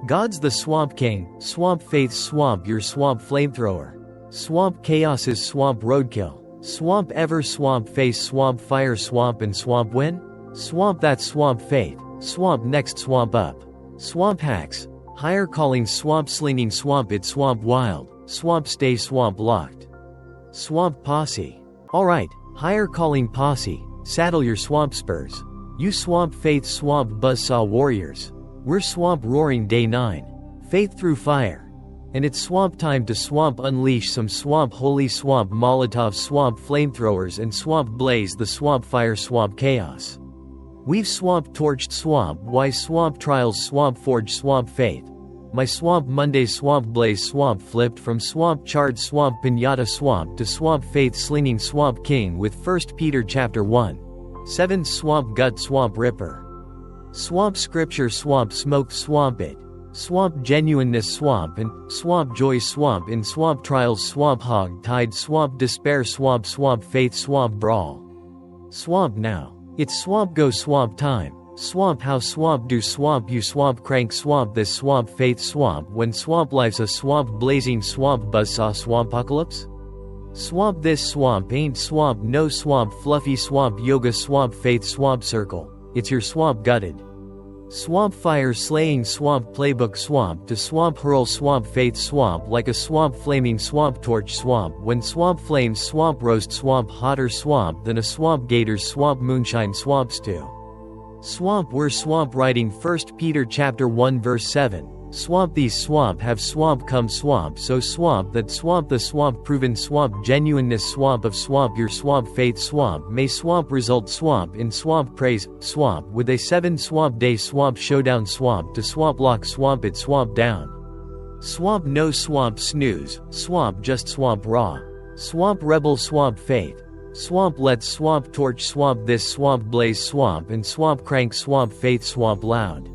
God's the swamp king, swamp faith swamp your swamp flamethrower. Swamp chaos is swamp roadkill. Swamp ever swamp face swamp fire swamp and swamp win? Swamp that swamp faith, swamp next swamp up. Swamp hacks, higher calling swamp slinging swamp it swamp wild, swamp stay swamp locked. Swamp posse. Alright, higher calling posse, saddle your swamp spurs. You swamp faith swamp buzzsaw warriors. We're swamp roaring day 9. Faith through fire. And it's swamp time to swamp unleash some swamp holy swamp Molotov swamp flamethrowers and swamp blaze the swamp fire swamp chaos. We've swamp torched swamp wise swamp trials swamp forge swamp faith. My swamp Monday swamp blaze swamp flipped from swamp charred swamp pinata swamp to swamp faith slinging swamp king with 1 Peter chapter 1. 7 swamp gut swamp ripper. Swamp scripture swamp smoke swamp it. Swamp genuineness swamp and swamp joy swamp in swamp trials swamp hog tide swamp despair swamp swamp faith swamp brawl. Swamp now. It's swamp go swamp time. Swamp how swamp do swamp you swamp crank swamp this swamp faith swamp when swamp life's a swamp blazing swamp buzzsaw swampocalypse? Swamp this swamp ain't swamp no swamp fluffy swamp yoga swamp faith swamp circle, it's your swamp gutted. Swamp fire slaying swamp playbook swamp to swamp hurl swamp faith swamp like a swamp flaming swamp torch swamp when swamp flames swamp roast swamp hotter swamp than a swamp gators swamp moonshine swamp stew. Swamp we're swamp writing 1 Peter chapter 1 verse 7. Swamp these swamp have swamp come swamp so swamp that swamp the swamp proven swamp genuineness swamp of swamp your swamp faith swamp may swamp result swamp in swamp praise swamp with a 7 swamp day swamp showdown swamp to swamp lock swamp it swamp down. Swamp no swamp snooze, swamp just swamp raw. Swamp rebel swamp faith. Swamp let swamp torch swamp this swamp blaze swamp and swamp crank swamp faith swamp loud.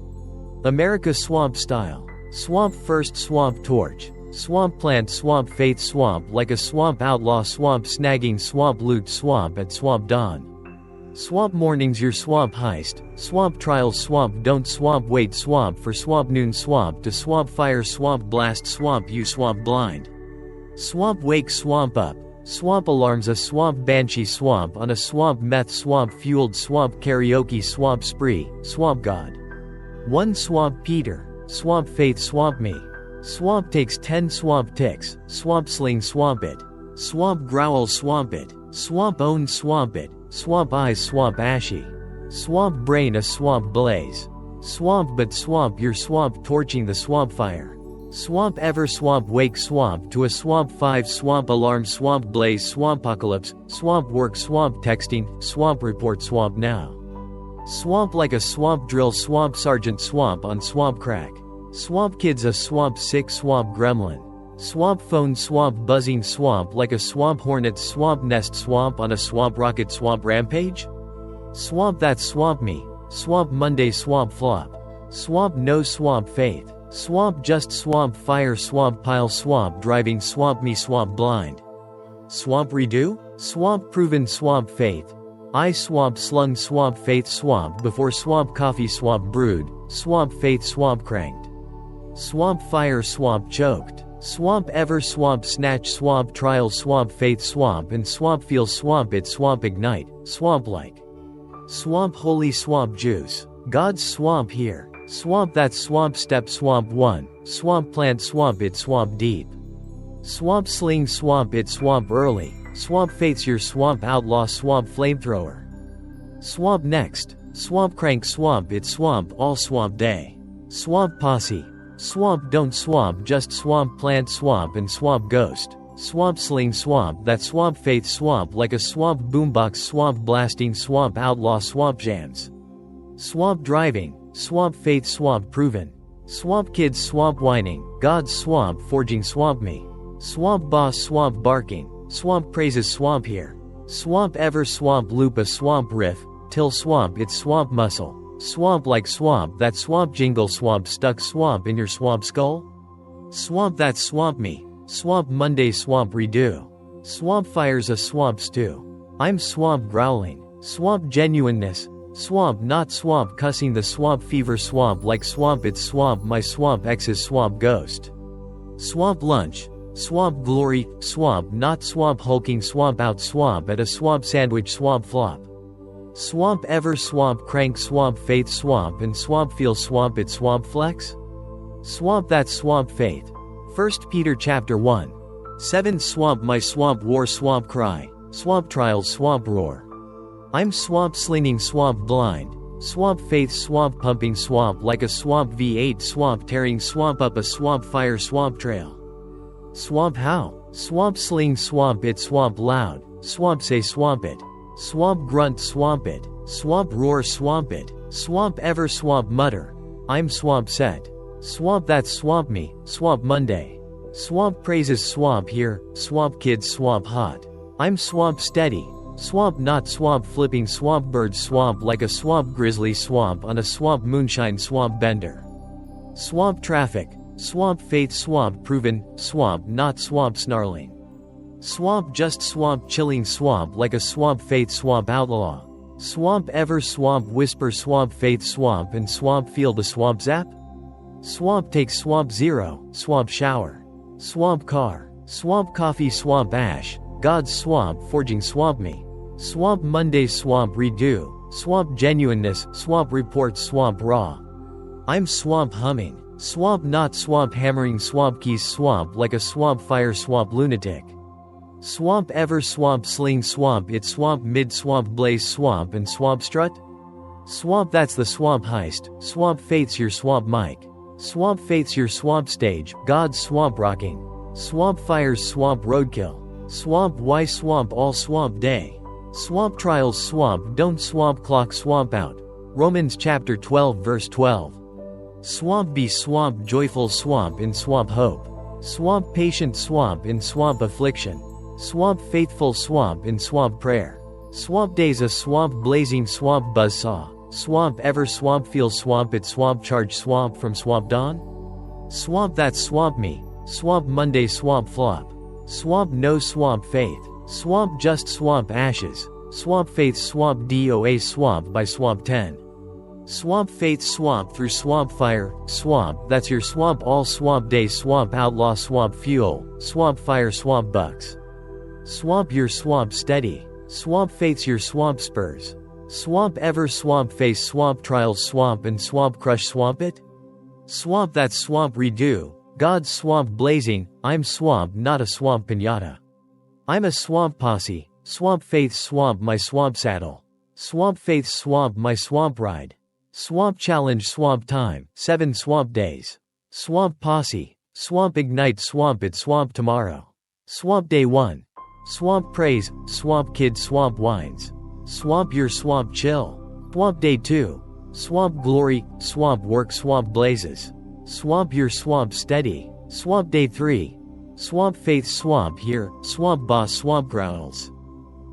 America swamp style. Swamp first swamp torch. Swamp plant swamp faith swamp like a swamp outlaw swamp snagging swamp loot swamp at swamp dawn. Swamp mornings your swamp heist. Swamp trials swamp don't swamp wait swamp for swamp noon swamp to swamp fire swamp blast swamp you swamp blind. Swamp wake swamp up. Swamp alarms a swamp banshee swamp on a swamp meth swamp fueled swamp karaoke swamp spree, swamp god. 1 swamp Peter, swamp faith swamp me. Swamp takes 10 swamp ticks, swamp sling swamp it. Swamp growl swamp it, swamp own swamp it, swamp eyes swamp ashy. Swamp brain a swamp blaze. Swamp but swamp your swamp torching the swamp fire. Swamp ever swamp wake swamp to a swamp 5 swamp alarm swamp blaze swampocalypse, swamp work swamp texting, swamp report swamp now. Swamp like a swamp drill swamp sergeant swamp on swamp crack. Swamp kids a swamp sick swamp gremlin. Swamp phone swamp buzzing swamp like a swamp hornet swamp nest swamp on a swamp rocket swamp rampage? Swamp that swamp me. Swamp Monday swamp flop. Swamp no swamp faith. Swamp just swamp fire swamp pile swamp driving swamp me swamp blind. Swamp redo? Swamp proven swamp faith. I swamp slung swamp faith swamp before swamp coffee swamp brewed, swamp faith swamp cranked. Swamp fire swamp choked. Swamp ever swamp snatch swamp trial swamp faith swamp and swamp feel swamp it swamp ignite, swamp like. Swamp holy swamp juice. God's swamp here. Swamp that swamp step swamp 1, swamp plant swamp it swamp deep. Swamp sling swamp it swamp early, swamp faith's your swamp outlaw swamp flamethrower. Swamp next, swamp crank swamp it swamp all swamp day. Swamp posse. Swamp don't swamp just swamp plant swamp and swamp ghost. Swamp sling swamp that swamp faith swamp like a swamp boombox swamp blasting swamp outlaw swamp jams. Swamp driving, swamp faith swamp proven. Swamp kids swamp whining, God's swamp forging swamp me. Swamp boss swamp barking, swamp praises swamp here. Swamp ever swamp loop a swamp riff, till swamp it's swamp muscle. Swamp like swamp that swamp jingle swamp stuck swamp in your swamp skull. Swamp that swamp me, swamp Monday swamp redo. Swamp fires a swamp stew. I'm swamp growling, swamp genuineness. Swamp not swamp cussing the swamp fever swamp like swamp it's swamp my swamp ex's swamp ghost. Swamp lunch, swamp glory, swamp not swamp hulking swamp out swamp at a swamp sandwich swamp flop. Swamp ever swamp crank swamp faith swamp and swamp feel swamp it swamp flex. Swamp that swamp faith. 1 Peter chapter 1. 7 swamp my swamp war swamp cry, swamp trials swamp roar. I'm swamp slinging swamp blind, swamp faith swamp pumping swamp like a swamp V8 swamp tearing swamp up a swamp fire swamp trail. Swamp how? Swamp sling swamp it swamp loud, swamp say swamp it. Swamp grunt swamp it, swamp roar swamp it, swamp ever swamp mutter. I'm swamp set. Swamp that swamp me, swamp Monday. Swamp praises swamp here, swamp kids swamp hot. I'm swamp steady. Swamp not swamp flipping swamp bird swamp like a swamp grizzly swamp on a swamp moonshine swamp bender. Swamp traffic, swamp faith swamp proven, swamp not swamp snarling. Swamp just swamp chilling swamp like a swamp faith swamp outlaw. Swamp ever swamp whisper swamp faith swamp and swamp feel the swamp zap. Swamp take swamp zero, swamp shower. Swamp car, swamp coffee swamp ash, God's swamp forging swamp me. Swamp Monday swamp redo, swamp genuineness, swamp report swamp raw. I'm swamp humming, swamp not swamp hammering swamp keys swamp like a swamp fire swamp lunatic. Swamp ever swamp sling swamp it swamp mid swamp blaze swamp and swamp strut. Swamp that's the swamp heist, swamp faith's your swamp mic. Swamp faith's your swamp stage, God's swamp rocking. Swamp fires swamp roadkill. Swamp why swamp all swamp day. Swamp trials swamp don't swamp clock swamp out. Romans chapter 12 verse 12. Swamp be swamp joyful swamp in swamp hope. Swamp patient swamp in swamp affliction. Swamp faithful swamp in swamp prayer. Swamp days a swamp blazing swamp buzzsaw. Swamp ever swamp feel swamp it swamp charge swamp from swamp dawn. Swamp that swamp me, swamp Monday swamp flop. Swamp no swamp faith, swamp just swamp ashes. Swamp faith swamp DOA swamp by swamp 10. Swamp faith swamp through swamp fire, swamp that's your swamp all swamp day swamp outlaw swamp fuel, swamp fire swamp bucks. Swamp your swamp steady, swamp faith's your swamp spurs. Swamp ever swamp face swamp trials swamp and swamp crush swamp it. Swamp that swamp redo, God's swamp blazing, I'm swamp not a swamp pinata. I'm a swamp posse, swamp faith swamp my swamp saddle. Swamp faith swamp my swamp ride. Swamp challenge swamp time, 7 swamp days. Swamp posse, swamp ignite swamp it swamp tomorrow. Swamp day 1. Swamp praise, swamp kid swamp wines. Swamp your swamp chill. Swamp day 2. Swamp glory, swamp work swamp blazes. Swamp your swamp steady. Swamp day 3. Swamp faith swamp here, swamp boss swamp growls.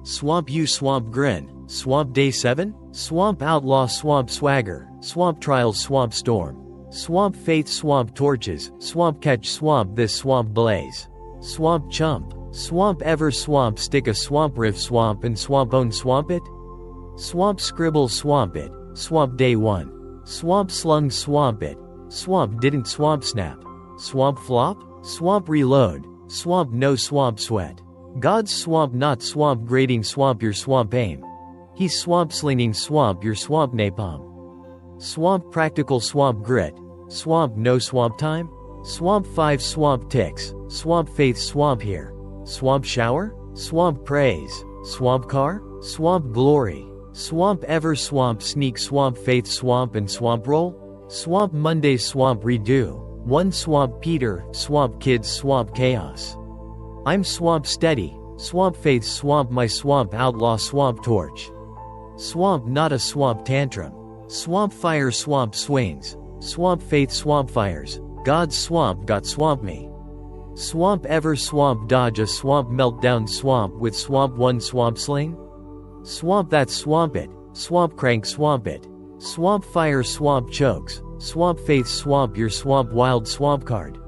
Swamp you swamp grin. Swamp day 7. Swamp outlaw swamp swagger, swamp trials swamp storm. Swamp faith swamp torches, swamp catch swamp this swamp blaze. Swamp chump, swamp ever swamp stick a swamp riff swamp and swamp own swamp it. Swamp scribble swamp it, swamp day 1. Swamp slung swamp it, swamp didn't swamp snap. Swamp flop? Swamp reload. Swamp no swamp sweat. God's swamp not swamp grading swamp your swamp aim. He's swamp slinging swamp your swamp napalm. Swamp practical swamp grit. Swamp no swamp time? Swamp 5 swamp ticks. Swamp faith swamp here. Swamp shower? Swamp praise. Swamp car? Swamp glory. Swamp ever swamp sneak swamp faith swamp and swamp roll? Swamp Monday swamp redo. 1 swamp Peter, swamp kids swamp chaos. I'm swamp steady. Swamp faith swamp my swamp outlaw swamp torch. Swamp not a swamp tantrum. Swamp fire swamp swings. Swamp faith swamp fires. God's swamp got swamp me. Swamp ever swamp dodge a swamp meltdown swamp with swamp 1 swamp sling? Swamp that swamp it. Swamp crank swamp it. Swamp fire swamp chokes. Swamp faith swamp your swamp wild swamp card.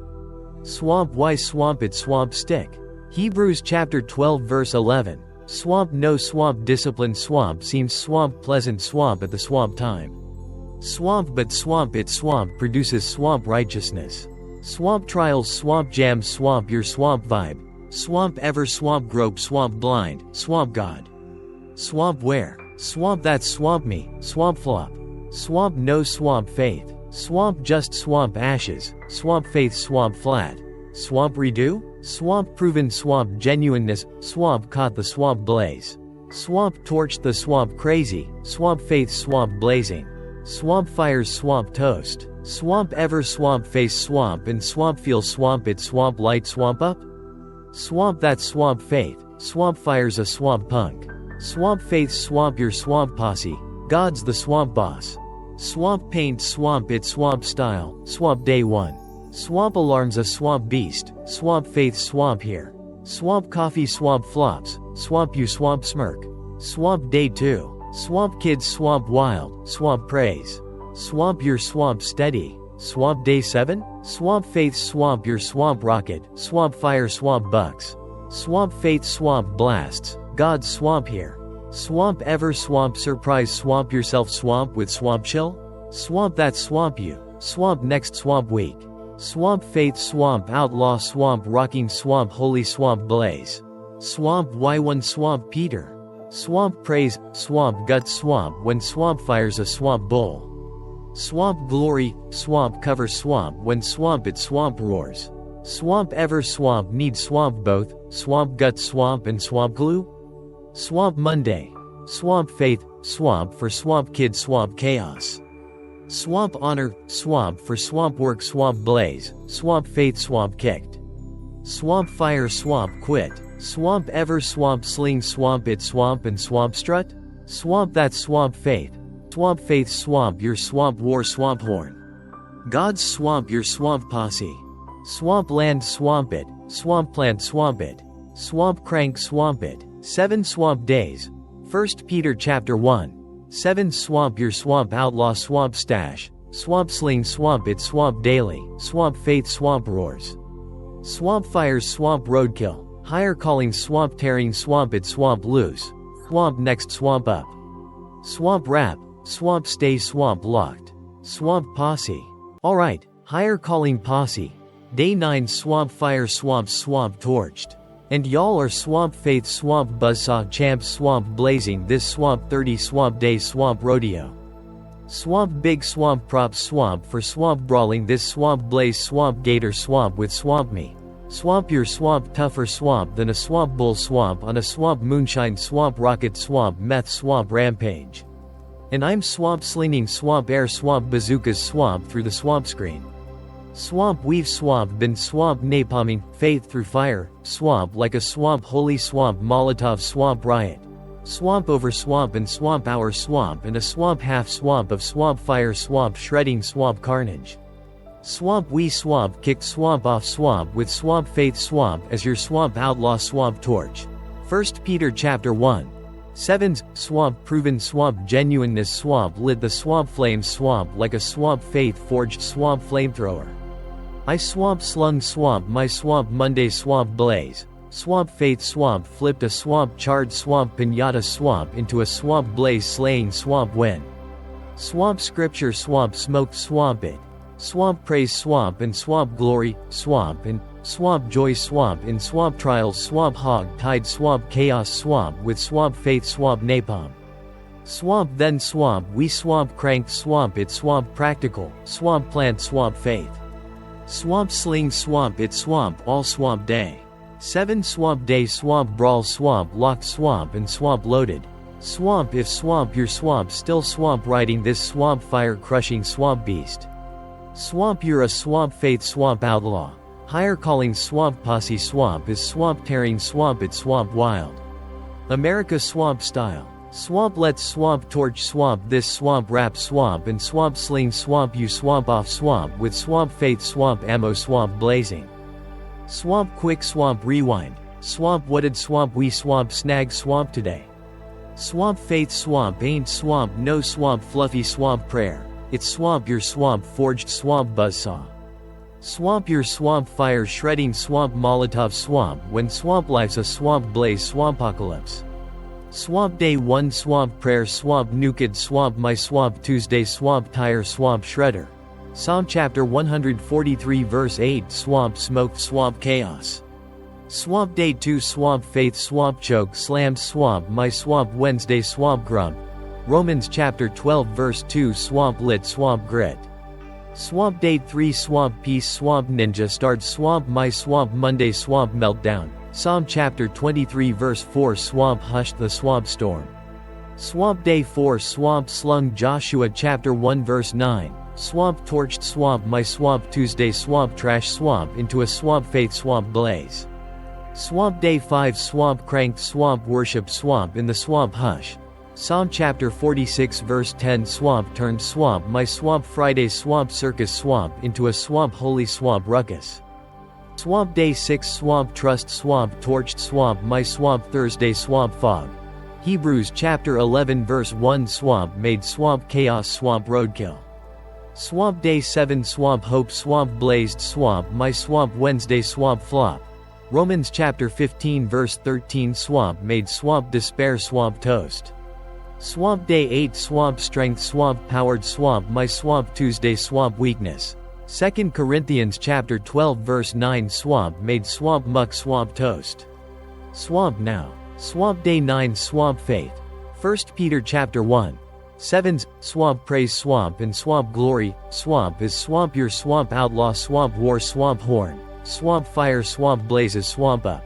Swamp why swamp it swamp stick. Hebrews chapter 12 verse 11. Swamp no swamp discipline swamp seems swamp pleasant swamp at the swamp time. Swamp but swamp it swamp produces swamp righteousness. Swamp trials swamp jam swamp your swamp vibe. Swamp ever swamp grope swamp blind, swamp god. Swamp where? Swamp that swamp me, swamp flop. Swamp no swamp faith. Swamp just swamp ashes, swamp faith swamp flat. Swamp redo? Swamp proven swamp genuineness, swamp caught the swamp blaze. Swamp torched the swamp crazy, swamp faith swamp blazing. Swamp fires swamp toast. Swamp ever swamp face swamp and swamp feel swamp it swamp light swamp up? Swamp that swamp faith, swamp fires a swamp punk. Swamp faith swamp your swamp posse, God's the swamp boss. Swamp paint swamp it swamp style, swamp day 1. Swamp alarms a swamp beast, swamp faith swamp here. Swamp coffee swamp flops, swamp you swamp smirk. Swamp day 2. Swamp kids swamp wild, swamp praise. Swamp your swamp steady. Swamp day 7. Swamp faith swamp your swamp rocket, swamp fire swamp bucks. Swamp faith swamp blasts, God's swamp here. Swamp ever swamp surprise swamp yourself swamp with swamp chill? Swamp that swamp you, swamp next swamp week. Swamp faith swamp outlaw swamp rocking swamp holy swamp blaze. Swamp Y1 swamp Peter. Swamp praise, swamp gut swamp when swamp fires a swamp bull. Swamp glory, swamp cover swamp when swamp it swamp roars. Swamp ever swamp need swamp both, swamp gut swamp and swamp glue? Swamp Monday. Swamp faith, swamp for swamp kid swamp chaos. Swamp honor, swamp for swamp work swamp blaze, swamp faith swamp kicked. Swamp fire swamp quit, swamp ever swamp sling swamp it swamp and swamp strut? Swamp that swamp faith swamp your swamp war swamp horn. God's swamp your swamp posse. Swamp land swamp it, swamp plant swamp it. Swamp crank swamp it. 7 swamp days. 1 Peter chapter 1. 7 swamp your swamp outlaw swamp stash. Swamp sling swamp it swamp daily. Swamp faith swamp roars. Swamp fires swamp roadkill. Higher calling swamp tearing swamp it swamp loose. Swamp next swamp up. Swamp rap. Swamp stay swamp locked. Swamp posse. Alright, higher calling posse. Day 9 swamp fire swamp torched. And y'all are swamp faith swamp buzzsaw champ swamp blazing this swamp 30 swamp day swamp rodeo. Swamp big swamp prop swamp for swamp brawling this swamp blaze swamp gator swamp with swamp me. Swamp your swamp tougher swamp than a swamp bull swamp on a swamp moonshine swamp rocket swamp meth swamp rampage. And I'm swamp slinging swamp air swamp bazookas swamp through the swamp screen. Swamp weave swamp been swamp napalming, faith through fire, swamp like a swamp holy swamp Molotov swamp riot. Swamp over swamp and swamp hour swamp and a swamp half swamp of swamp fire swamp shredding swamp carnage. Swamp we swamp kicked swamp off swamp with swamp faith swamp as your swamp outlaw swamp torch. 1 Peter chapter 1. 7's swamp proven swamp genuineness swamp lit the swamp flame swamp like a swamp faith forged swamp flamethrower. I swamp slung swamp my swamp Monday swamp blaze. Swamp faith swamp flipped a swamp charred swamp pinata swamp into a swamp blaze slaying swamp win. Swamp scripture swamp smoke swamp it. Swamp praise swamp and swamp glory swamp and swamp joy, swamp in, swamp trials, swamp hog tide, swamp chaos, swamp with, swamp faith, swamp napalm. Swamp then, swamp we, swamp crank, swamp it, swamp practical, swamp plant, swamp faith. Swamp sling, swamp it, swamp all, swamp day. 7 swamp day, swamp brawl, swamp lock, swamp and, swamp loaded. Swamp if, swamp your, swamp still, swamp riding this, swamp fire crushing, swamp beast. Swamp you're a, swamp faith, swamp outlaw. Higher calling, swamp posse, swamp is, swamp tearing, swamp it, swamp wild. America, swamp style. Swamp let's, swamp torch, swamp this, swamp rap, swamp and, swamp sling, swamp you, swamp off, swamp with, swamp faith, swamp ammo, swamp blazing. Swamp quick, swamp rewind. Swamp wooded, swamp we, swamp snag, swamp today. Swamp faith, swamp ain't, swamp no, swamp fluffy, swamp prayer. It's swamp your, swamp forged, swamp buzzsaw. Swamp your, swamp fire shredding, swamp molotov, swamp when, swamp life's a, swamp blaze, swampocalypse. Swamp day 1, swamp prayer, swamp nuked, swamp my, swamp Tuesday, swamp tire, swamp shredder. Psalm chapter 143 verse 8, swamp smoke, swamp chaos. Swamp day 2, swamp faith, swamp choke slam, swamp my, swamp Wednesday, swamp grump. Romans chapter 12 verse 2, swamp lit, swamp grit. Swamp day 3, swamp peace, swamp ninja start, swamp my, swamp Monday, swamp meltdown. Psalm chapter 23 verse 4, swamp hushed the swamp storm. Swamp day 4, swamp slung, Joshua chapter 1 verse 9, swamp torched, swamp my, swamp Tuesday, swamp trash, swamp into a, swamp faith, swamp blaze. Swamp day 5, swamp cranked, swamp worship, swamp in the, swamp hush. Psalm chapter 46 verse 10, swamp turned, swamp my, swamp Friday, swamp circus, swamp into a, swamp holy, swamp ruckus. Swamp day 6, swamp trust, swamp torched, swamp my, swamp Thursday, swamp fog. Hebrews chapter 11 verse 1, swamp made, swamp chaos, swamp roadkill. Swamp day 7, swamp hope, swamp blazed, swamp my, swamp Wednesday, swamp flop. Romans chapter 15 verse 13, swamp made, swamp despair, swamp toast. Swamp day 8, swamp strength, swamp powered, swamp my, swamp Tuesday, swamp weakness. 2 Corinthians chapter 12 verse 9, swamp made, swamp muck, swamp toast. Swamp now. Swamp day 9, swamp faith. 1 Peter chapter 1. 7, swamp praise, swamp and, swamp glory, swamp is, swamp your, swamp outlaw, swamp war, swamp horn, swamp fire, swamp blazes, swamp up.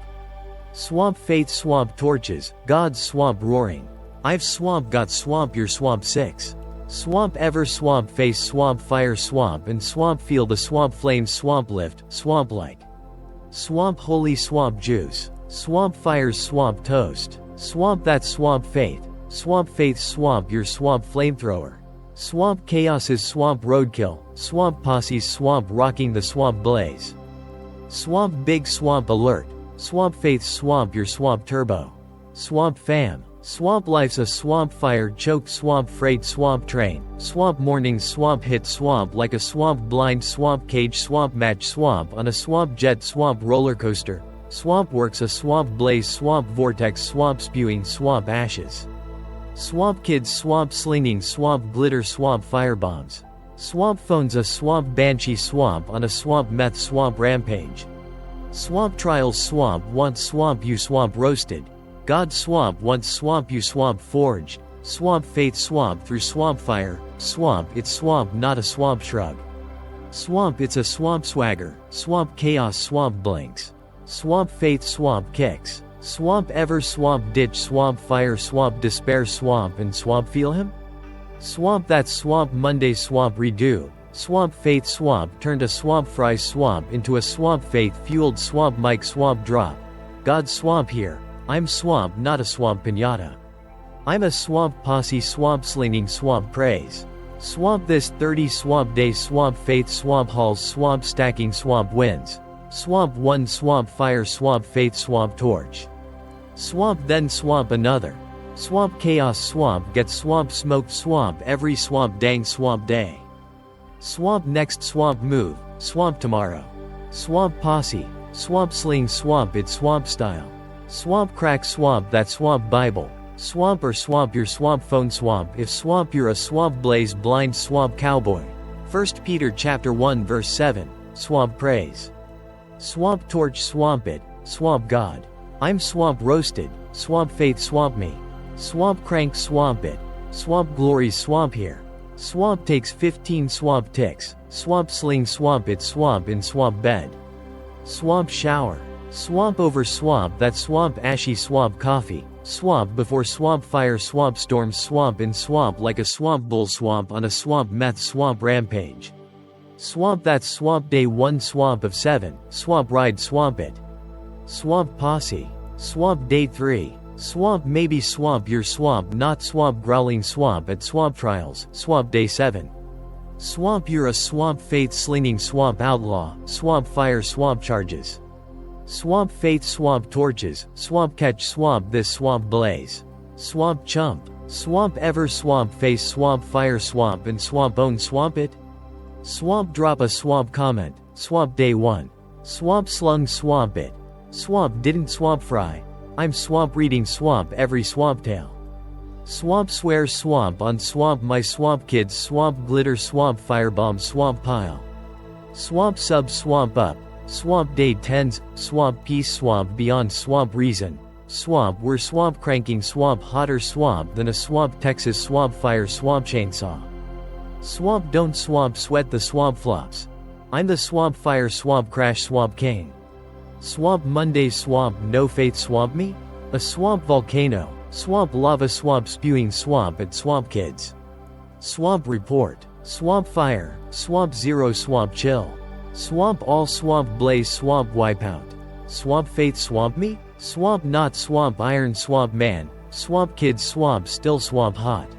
Swamp faith, swamp torches, God's swamp roaring. I've swamp got, swamp your, swamp 6. Swamp ever, swamp face, swamp fire, swamp and, swamp feel the, swamp flames, swamp lift, swamp like. Swamp holy, swamp juice, swamp fires, swamp toast, swamp that, swamp faith, swamp your, swamp flamethrower. Swamp chaos is, swamp roadkill, swamp posses, swamp rocking the, swamp blaze. Swamp big, swamp alert, swamp faith, swamp your, swamp turbo. Swamp fam. Swamp life's a, swamp fire choke, swamp freight, swamp train, swamp mornings, swamp hit, swamp like a, swamp blind, swamp cage, swamp match, swamp on a, swamp jet, swamp roller coaster, swamp works, a, swamp blaze, swamp vortex, swamp spewing, swamp ashes. Swamp kids, swamp slinging, swamp glitter, swamp firebombs. Swamp phones, a, swamp banshee, swamp on a, swamp meth, swamp rampage. Swamp trials, swamp wants, swamp you, swamp roasted. God swamp wants, swamp you, swamp forged. Swamp faith, swamp through, swamp fire, swamp it's, swamp not a, swamp shrug. Swamp it's a, swamp swagger, swamp chaos, swamp blinks. Swamp faith, swamp kicks. Swamp ever, swamp ditch, swamp fire, swamp despair, swamp and, swamp feel him? Swamp that, swamp Monday, swamp redo. Swamp faith, swamp turned a, swamp fries, swamp into a, swamp faith fueled, swamp mic, swamp drop. God swamp here. I'm swamp not a, swamp pinata. I'm a, swamp posse, swamp slinging, swamp praise. Swamp this 30, swamp day, swamp faith, swamp halls, swamp stacking, swamp wins. Swamp 1, swamp fire, swamp faith, swamp torch. Swamp then, swamp another. Swamp chaos, swamp get, swamp smoke, swamp every, swamp dang, swamp day. Swamp next, swamp move, swamp tomorrow. Swamp posse, swamp sling, swamp it, swamp style. Swamp crack, swamp that, swamp Bible. Swamp or, swamp your, swamp phone, swamp if, swamp you're a, swamp blaze, blind, swamp cowboy. 1 Peter chapter 1 verse 7, swamp praise. Swamp torch swamp it, swamp god. I'm swamp roasted, swamp faith swamp me. Swamp crank swamp it, swamp glory swamp here. Swamp takes 15 swamp ticks, swamp sling swamp it swamp in swamp bed. Swamp shower, swamp over swamp that swamp ashy swamp coffee. Swamp before swamp fire swamp storm swamp in swamp like a swamp bull swamp on a swamp meth swamp rampage. Swamp that swamp day 1 swamp of 7, swamp ride swamp it. Swamp posse, swamp day 3, swamp maybe swamp your swamp not swamp growling swamp at swamp trials, swamp day 7. Swamp you're a swamp faith slinging swamp outlaw, swamp fire swamp charges. Swamp faith swamp torches, swamp catch swamp this swamp blaze. Swamp chump, swamp ever swamp face swamp fire swamp and swamp own swamp it. Swamp drop a swamp comment, swamp day 1. Swamp slung swamp it. Swamp didn't swamp fry. I'm swamp reading swamp every swamp tale. Swamp swear swamp on swamp my swamp kids swamp glitter swamp firebomb swamp pile. Swamp sub swamp up, swamp day 10s, swamp peace swamp beyond swamp reason. Swamp we're swamp cranking swamp hotter swamp than a swamp Texas swamp fire swamp chainsaw. Swamp don't swamp sweat the swamp flops. I'm the swamp fire swamp crash swamp king. Swamp Monday swamp no faith swamp me? A swamp volcano, swamp lava swamp spewing swamp at swamp kids. Swamp report, swamp fire, swamp zero swamp chill. Swamp all swamp blaze swamp wipeout. Swamp faith swamp me? Swamp not swamp iron swamp man, swamp kids swamp still swamp hot.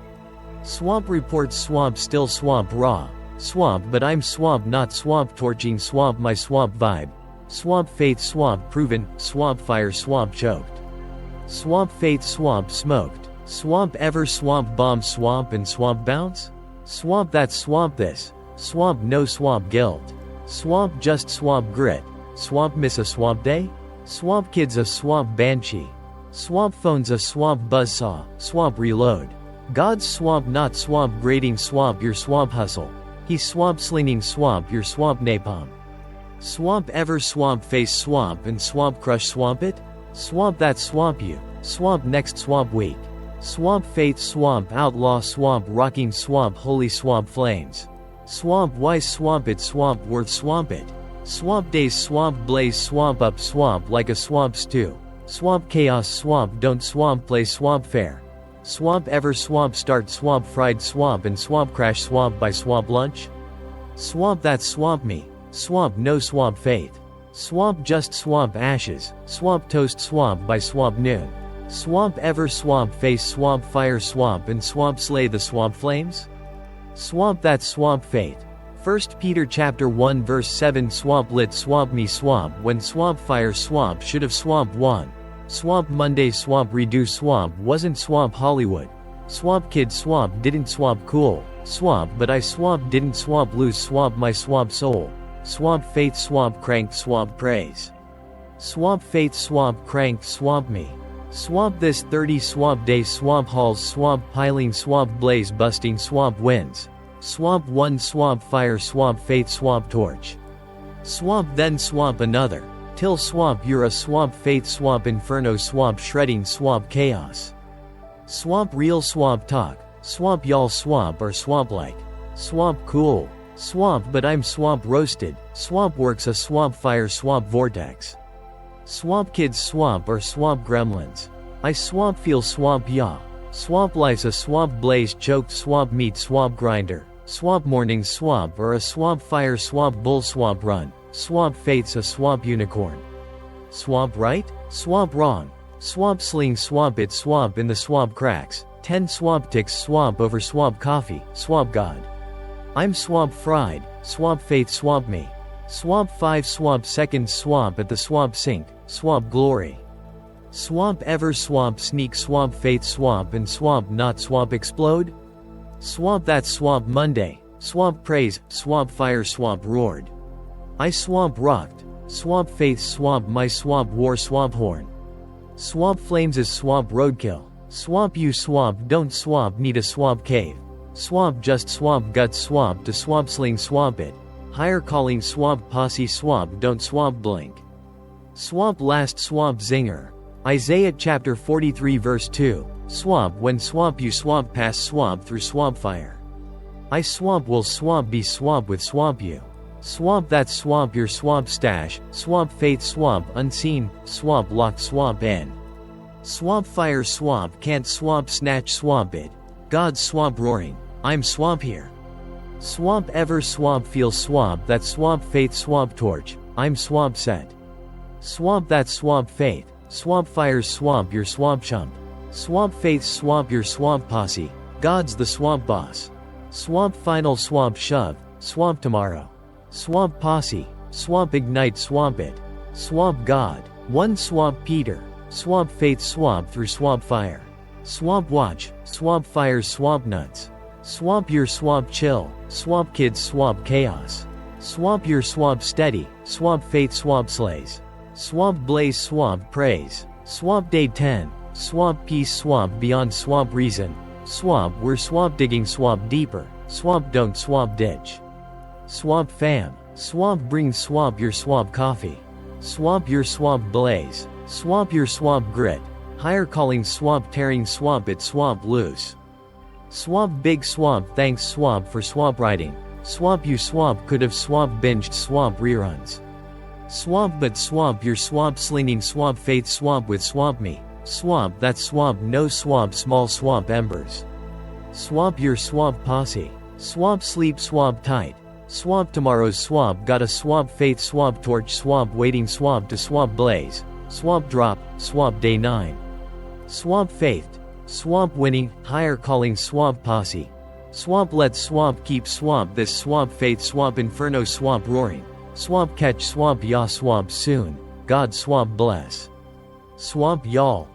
Swamp report swamp still swamp raw. Swamp but I'm swamp not swamp torching swamp my swamp vibe. Swamp faith swamp proven, swamp fire swamp choked. Swamp faith swamp smoked. Swamp ever swamp bomb swamp and swamp bounce? Swamp that swamp this. Swamp no swamp guilt. Swamp just swamp grit. Swamp miss a swamp day? Swamp kids a swamp banshee. Swamp phones a swamp buzzsaw, swamp reload. God's swamp not swamp grading swamp your swamp hustle. He's swamp slinging swamp your swamp napalm. Swamp ever swamp face swamp and swamp crush swamp it? Swamp that swamp you. Swamp next swamp week. Swamp faith swamp outlaw swamp rocking swamp holy swamp flames. Swamp wise swamp it swamp worth swamp it. Swamp days swamp blaze swamp up swamp like a swamp stew. Swamp chaos swamp don't swamp play swamp fair. Swamp ever swamp start swamp fried swamp and swamp crash swamp by swamp lunch? Swamp that swamp me. Swamp no swamp faith. Swamp just swamp ashes, swamp toast swamp by swamp noon. Swamp ever swamp face swamp fire swamp and swamp slay the swamp flames? Swamp that swamp faith. 1 Peter chapter 1 verse 7 swamp lit swamp me swamp when swamp fire swamp should have swamp won. Swamp Monday swamp redo swamp wasn't swamp Hollywood. Swamp kid swamp didn't swamp cool. Swamp but I swamp didn't swamp lose swamp my swamp soul. Swamp faith swamp crank swamp praise. Swamp faith swamp crank swamp me. Swamp this 30 swamp days swamp halls swamp piling swamp blaze busting swamp winds. Swamp 1 swamp fire swamp faith swamp torch. Swamp then swamp another. Till swamp you're a swamp faith swamp inferno swamp shredding swamp chaos. Swamp real swamp talk. Swamp y'all swamp or swamp like. Swamp cool. Swamp but I'm swamp roasted. Swamp works a swamp fire swamp vortex. Swamp kids swamp or swamp gremlins. I swamp feel swamp yaw. Swamp life's a swamp blaze choked swamp meat swamp grinder. Swamp morning swamp or a swamp fire swamp bull swamp run. Swamp faith's a swamp unicorn. Swamp right? Swamp wrong. Swamp sling swamp it swamp in the swamp cracks. 10 swamp ticks swamp over swamp coffee, swamp god. I'm swamp fried, swamp faith swamp me. Swamp 5 swamp seconds swamp at the swamp sink, swamp glory. Swamp ever swamp sneak swamp faith swamp and swamp not swamp explode? Swamp that swamp Monday, swamp praise, swamp fire swamp roared. I swamp rocked, swamp faith swamp my swamp war swamp horn. Swamp flames is swamp roadkill, swamp you swamp don't swamp need a swamp cave. Swamp just swamp gut swamp to swamp sling swamp it. higher calling swamp posse swamp don't swamp blink. Swamp last swamp zinger. Isaiah chapter 43 verse 2, swamp when swamp you swamp pass swamp through swamp fire. I swamp will swamp be swamp with swamp you. Swamp that swamp your swamp stash, swamp faith swamp unseen, swamp lock swamp in. Swamp fire swamp can't swamp snatch swamp it. God's swamp roaring, I'm swamp here. Swamp ever swamp feel swamp that swamp faith swamp torch, I'm swamp set. Swamp that swamp faith, swamp fires swamp your swamp chump. Swamp faith swamp your swamp posse, God's the swamp boss. Swamp final swamp shove, swamp tomorrow. Swamp posse, swamp ignite swamp it. Swamp God, one swamp Peter, swamp faith swamp through swamp fire. Swamp watch, swamp fires swamp nuts. Swamp your swamp chill, swamp kids swamp chaos. Swamp your swamp steady, swamp faith swamp slays. Swamp blaze swamp praise, swamp day 10, swamp peace swamp beyond swamp reason. Swamp we're swamp digging swamp deeper, swamp don't swamp ditch. Swamp fam, swamp bring swamp your swamp coffee. Swamp your swamp blaze, swamp your swamp grit, higher calling swamp tearing swamp it swamp loose. Swamp big swamp thanks swamp for swamp riding, swamp you swamp could have swamp binged swamp reruns. Swamp but swamp your swamp slinging swamp faith swamp with swamp me, swamp that swamp no swamp small swamp embers. Swamp your swamp posse, swamp sleep swamp tight, swamp tomorrow's swamp got a swamp faith swamp torch swamp waiting swamp to swamp blaze, swamp drop, swamp day 9. Swamp faith, swamp winning, higher calling swamp posse. Swamp let swamp keep swamp this swamp faith swamp inferno swamp roaring. Swamp catch swamp ya swamp soon, God swamp bless. Swamp y'all.